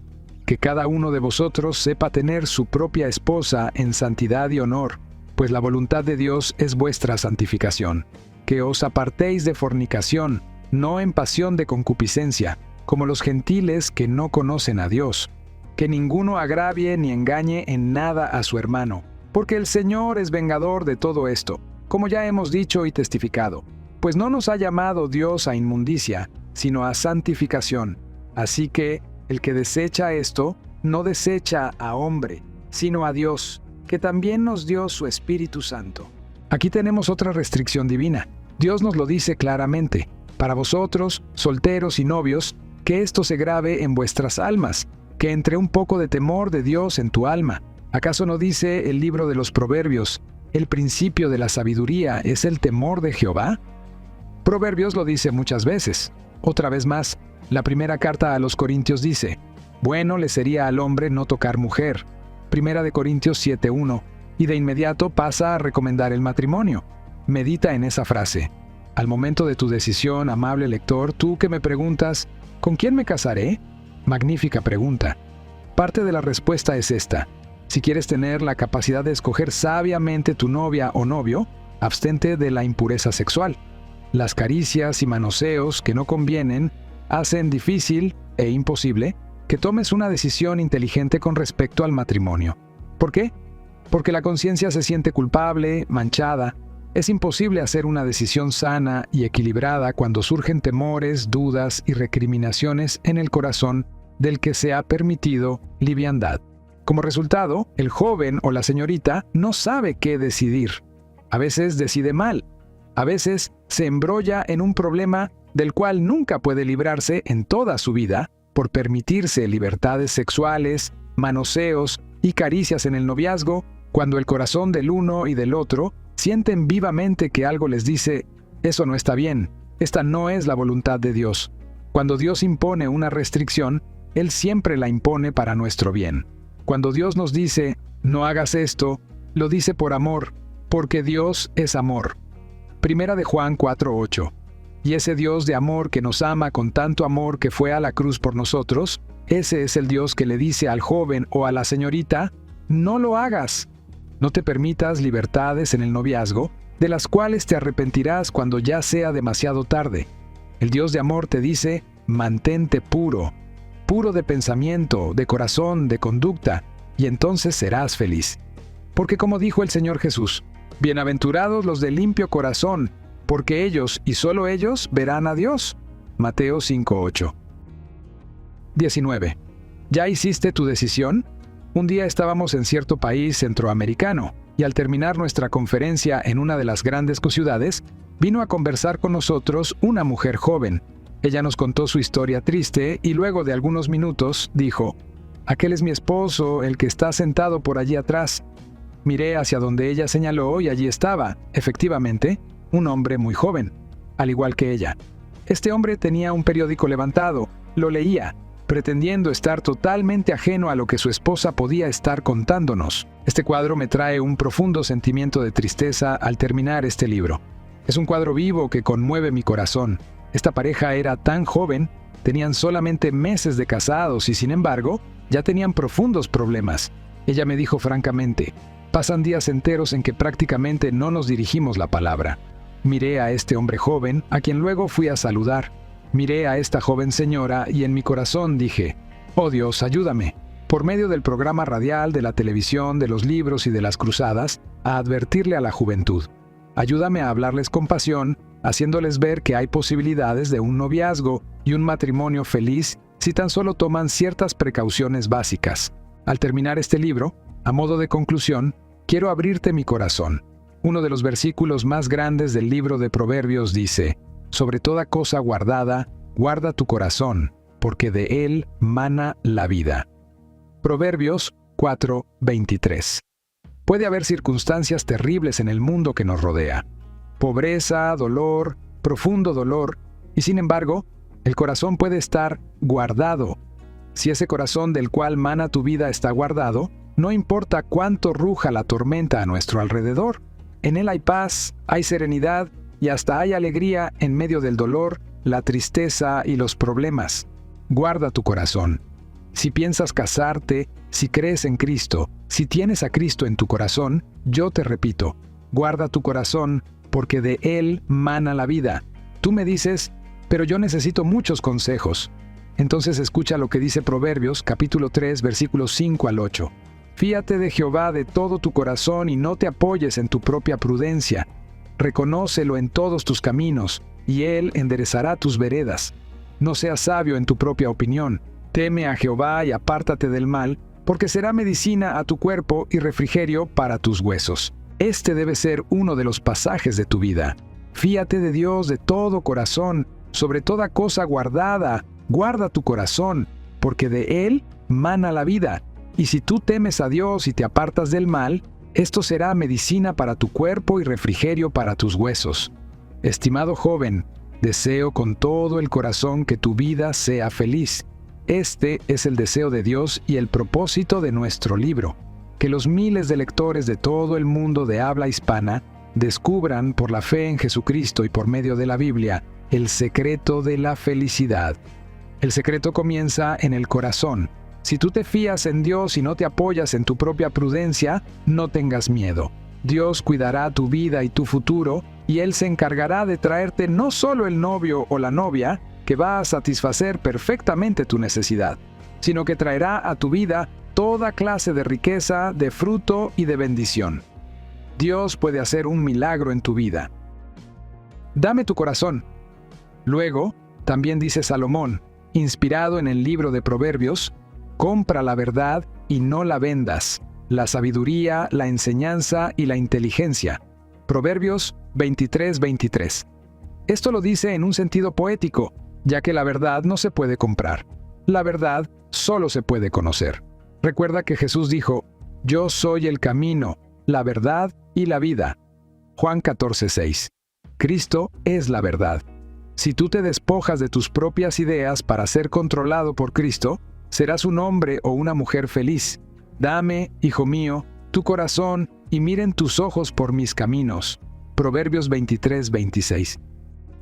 «Que cada uno de vosotros sepa tener su propia esposa en santidad y honor, pues la voluntad de Dios es vuestra santificación. Que os apartéis de fornicación, no en pasión de concupiscencia, como los gentiles que no conocen a Dios. Que ninguno agravie ni engañe en nada a su hermano, porque el Señor es vengador de todo esto, como ya hemos dicho y testificado. Pues no nos ha llamado Dios a inmundicia, sino a santificación. Así que el que desecha esto, no desecha a hombre, sino a Dios, que también nos dio su Espíritu Santo». Aquí tenemos otra restricción divina. Dios nos lo dice claramente: «Para vosotros, solteros y novios, que esto se grabe en vuestras almas, que entre un poco de temor de Dios en tu alma». ¿Acaso no dice el libro de los Proverbios: «El principio de la sabiduría es el temor de Jehová»? Proverbios lo dice muchas veces. Otra vez más, la primera carta a los Corintios dice: «Bueno le sería al hombre no tocar mujer». Primera de Corintios 7:1, y de inmediato pasa a recomendar el matrimonio. Medita en esa frase. Al momento de tu decisión, amable lector, tú que me preguntas: ¿con quién me casaré? Magnífica pregunta. Parte de la respuesta es esta: si quieres tener la capacidad de escoger sabiamente tu novia o novio, abstente de la impureza sexual. Las caricias y manoseos que no convienen hacen difícil e imposible que tomes una decisión inteligente con respecto al matrimonio. ¿Por qué? Porque la conciencia se siente culpable, manchada. Es imposible hacer una decisión sana y equilibrada cuando surgen temores, dudas y recriminaciones en el corazón del que se ha permitido liviandad. Como resultado, el joven o la señorita no sabe qué decidir. A veces decide mal. A veces se embrolla en un problema del cual nunca puede librarse en toda su vida por permitirse libertades sexuales, manoseos y caricias en el noviazgo, cuando el corazón del uno y del otro sienten vivamente que algo les dice: «Eso no está bien, esta no es la voluntad de Dios». Cuando Dios impone una restricción, Él siempre la impone para nuestro bien. Cuando Dios nos dice: «No hagas esto», lo dice por amor, porque Dios es amor. Primera de Juan 4:8. Y ese Dios de amor que nos ama con tanto amor que fue a la cruz por nosotros, ese es el Dios que le dice al joven o a la señorita, no lo hagas. No te permitas libertades en el noviazgo, de las cuales te arrepentirás cuando ya sea demasiado tarde. El Dios de amor te dice, mantente puro, puro de pensamiento, de corazón, de conducta, y entonces serás feliz. Porque como dijo el Señor Jesús, bienaventurados los de limpio corazón, porque ellos y solo ellos verán a Dios. Mateo 5:8. 19. ¿Ya hiciste tu decisión? Un día estábamos en cierto país centroamericano, y al terminar nuestra conferencia en una de las grandes ciudades, vino a conversar con nosotros una mujer joven. Ella nos contó su historia triste y luego de algunos minutos dijo, «Aquel es mi esposo, el que está sentado por allí atrás». Miré hacia donde ella señaló y allí estaba, efectivamente, un hombre muy joven, al igual que ella. Este hombre tenía un periódico levantado, lo leía, pretendiendo estar totalmente ajeno a lo que su esposa podía estar contándonos. Este cuadro me trae un profundo sentimiento de tristeza al terminar este libro. Es un cuadro vivo que conmueve mi corazón. Esta pareja era tan joven, tenían solamente meses de casados y sin embargo, ya tenían profundos problemas. Ella me dijo francamente, pasan días enteros en que prácticamente no nos dirigimos la palabra. Miré a este hombre joven, a quien luego fui a saludar. Miré a esta joven señora y en mi corazón dije, «Oh Dios, ayúdame», por medio del programa radial, de la televisión, de los libros y de las cruzadas, a advertirle a la juventud. Ayúdame a hablarles con pasión, haciéndoles ver que hay posibilidades de un noviazgo y un matrimonio feliz si tan solo toman ciertas precauciones básicas. Al terminar este libro, a modo de conclusión, quiero abrirte mi corazón. Uno de los versículos más grandes del libro de Proverbios dice, «Sobre toda cosa guardada, guarda tu corazón, porque de él mana la vida». Proverbios 4:23. Puede haber circunstancias terribles en el mundo que nos rodea. Pobreza, dolor, profundo dolor, y sin embargo, el corazón puede estar guardado. Si ese corazón del cual mana tu vida está guardado, no importa cuánto ruja la tormenta a nuestro alrededor. En él hay paz, hay serenidad y hasta hay alegría en medio del dolor, la tristeza y los problemas. Guarda tu corazón. Si piensas casarte, si crees en Cristo, si tienes a Cristo en tu corazón, yo te repito, guarda tu corazón porque de él mana la vida. Tú me dices, pero yo necesito muchos consejos. Entonces escucha lo que dice Proverbios, capítulo 3, versículos 5 al 8. Fíate de Jehová de todo tu corazón y no te apoyes en tu propia prudencia. Reconócelo en todos tus caminos, y él enderezará tus veredas. No seas sabio en tu propia opinión. Teme a Jehová y apártate del mal, porque será medicina a tu cuerpo y refrigerio para tus huesos. Este debe ser uno de los pasajes de tu vida. Fíate de Dios de todo corazón, sobre toda cosa guardada. Guarda tu corazón, porque de él mana la vida. Y si tú temes a Dios y te apartas del mal, esto será medicina para tu cuerpo y refrigerio para tus huesos. Estimado joven, deseo con todo el corazón que tu vida sea feliz. Este es el deseo de Dios y el propósito de nuestro libro. Que los miles de lectores de todo el mundo de habla hispana descubran por la fe en Jesucristo y por medio de la Biblia el secreto de la felicidad. El secreto comienza en el corazón. Si tú te fías en Dios y no te apoyas en tu propia prudencia, no tengas miedo. Dios cuidará tu vida y tu futuro, y Él se encargará de traerte no solo el novio o la novia, que va a satisfacer perfectamente tu necesidad, sino que traerá a tu vida toda clase de riqueza, de fruto y de bendición. Dios puede hacer un milagro en tu vida. Dame tu corazón. Luego, también dice Salomón, inspirado en el libro de Proverbios, compra la verdad y no la vendas, la sabiduría, la enseñanza y la inteligencia. Proverbios 23:23. Esto lo dice en un sentido poético, ya que la verdad no se puede comprar. La verdad solo se puede conocer. Recuerda que Jesús dijo, «Yo soy el camino, la verdad y la vida». Juan 14:6. Cristo es la verdad. Si tú te despojas de tus propias ideas para ser controlado por Cristo, serás un hombre o una mujer feliz. Dame, hijo mío, tu corazón y miren tus ojos por mis caminos. Proverbios 23:26.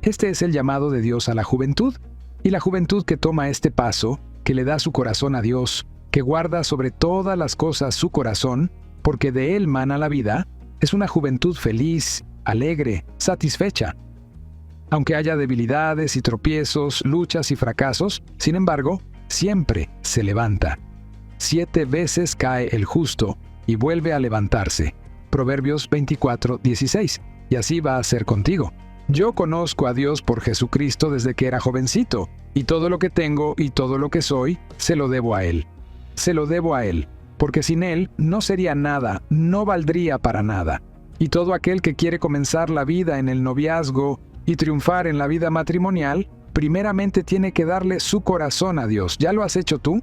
Este es el llamado de Dios a la juventud, y la juventud que toma este paso, que le da su corazón a Dios, que guarda sobre todas las cosas su corazón, porque de él mana la vida, es una juventud feliz, alegre, satisfecha. Aunque haya debilidades y tropiezos, luchas y fracasos, sin embargo, siempre se levanta. 7 veces cae el justo y vuelve a levantarse. Proverbios 24:16. Y así va a ser contigo. Yo conozco a Dios por Jesucristo desde que era jovencito, y todo lo que tengo y todo lo que soy, se lo debo a Él. Se lo debo a Él, porque sin Él no sería nada, no valdría para nada. Y todo aquel que quiere comenzar la vida en el noviazgo y triunfar en la vida matrimonial, primeramente tiene que darle su corazón a Dios. ¿Ya lo has hecho tú?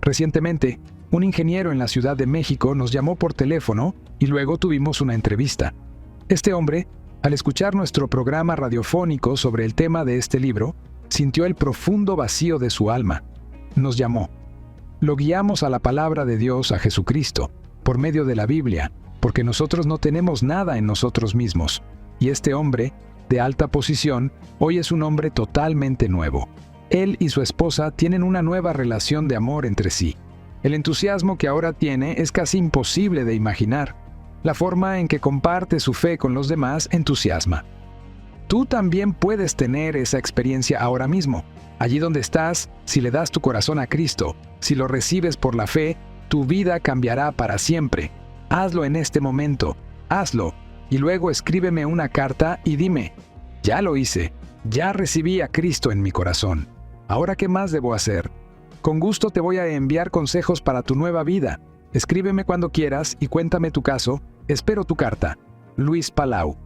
Recientemente, un ingeniero en la Ciudad de México nos llamó por teléfono y luego tuvimos una entrevista. Este hombre, al escuchar nuestro programa radiofónico sobre el tema de este libro, sintió el profundo vacío de su alma. Nos llamó. Lo guiamos a la palabra de Dios, a Jesucristo, por medio de la Biblia, porque nosotros no tenemos nada en nosotros mismos. Y este hombre, de alta posición, hoy es un hombre totalmente nuevo. Él y su esposa tienen una nueva relación de amor entre sí. El entusiasmo que ahora tiene es casi imposible de imaginar. La forma en que comparte su fe con los demás entusiasma. Tú también puedes tener esa experiencia ahora mismo. Allí donde estás, si le das tu corazón a Cristo, si lo recibes por la fe, tu vida cambiará para siempre. Hazlo en este momento, hazlo, y luego escríbeme una carta y dime, ya lo hice, ya recibí a Cristo en mi corazón. ¿Ahora qué más debo hacer? Con gusto te voy a enviar consejos para tu nueva vida. Escríbeme cuando quieras y cuéntame tu caso. Espero tu carta. Luis Palau.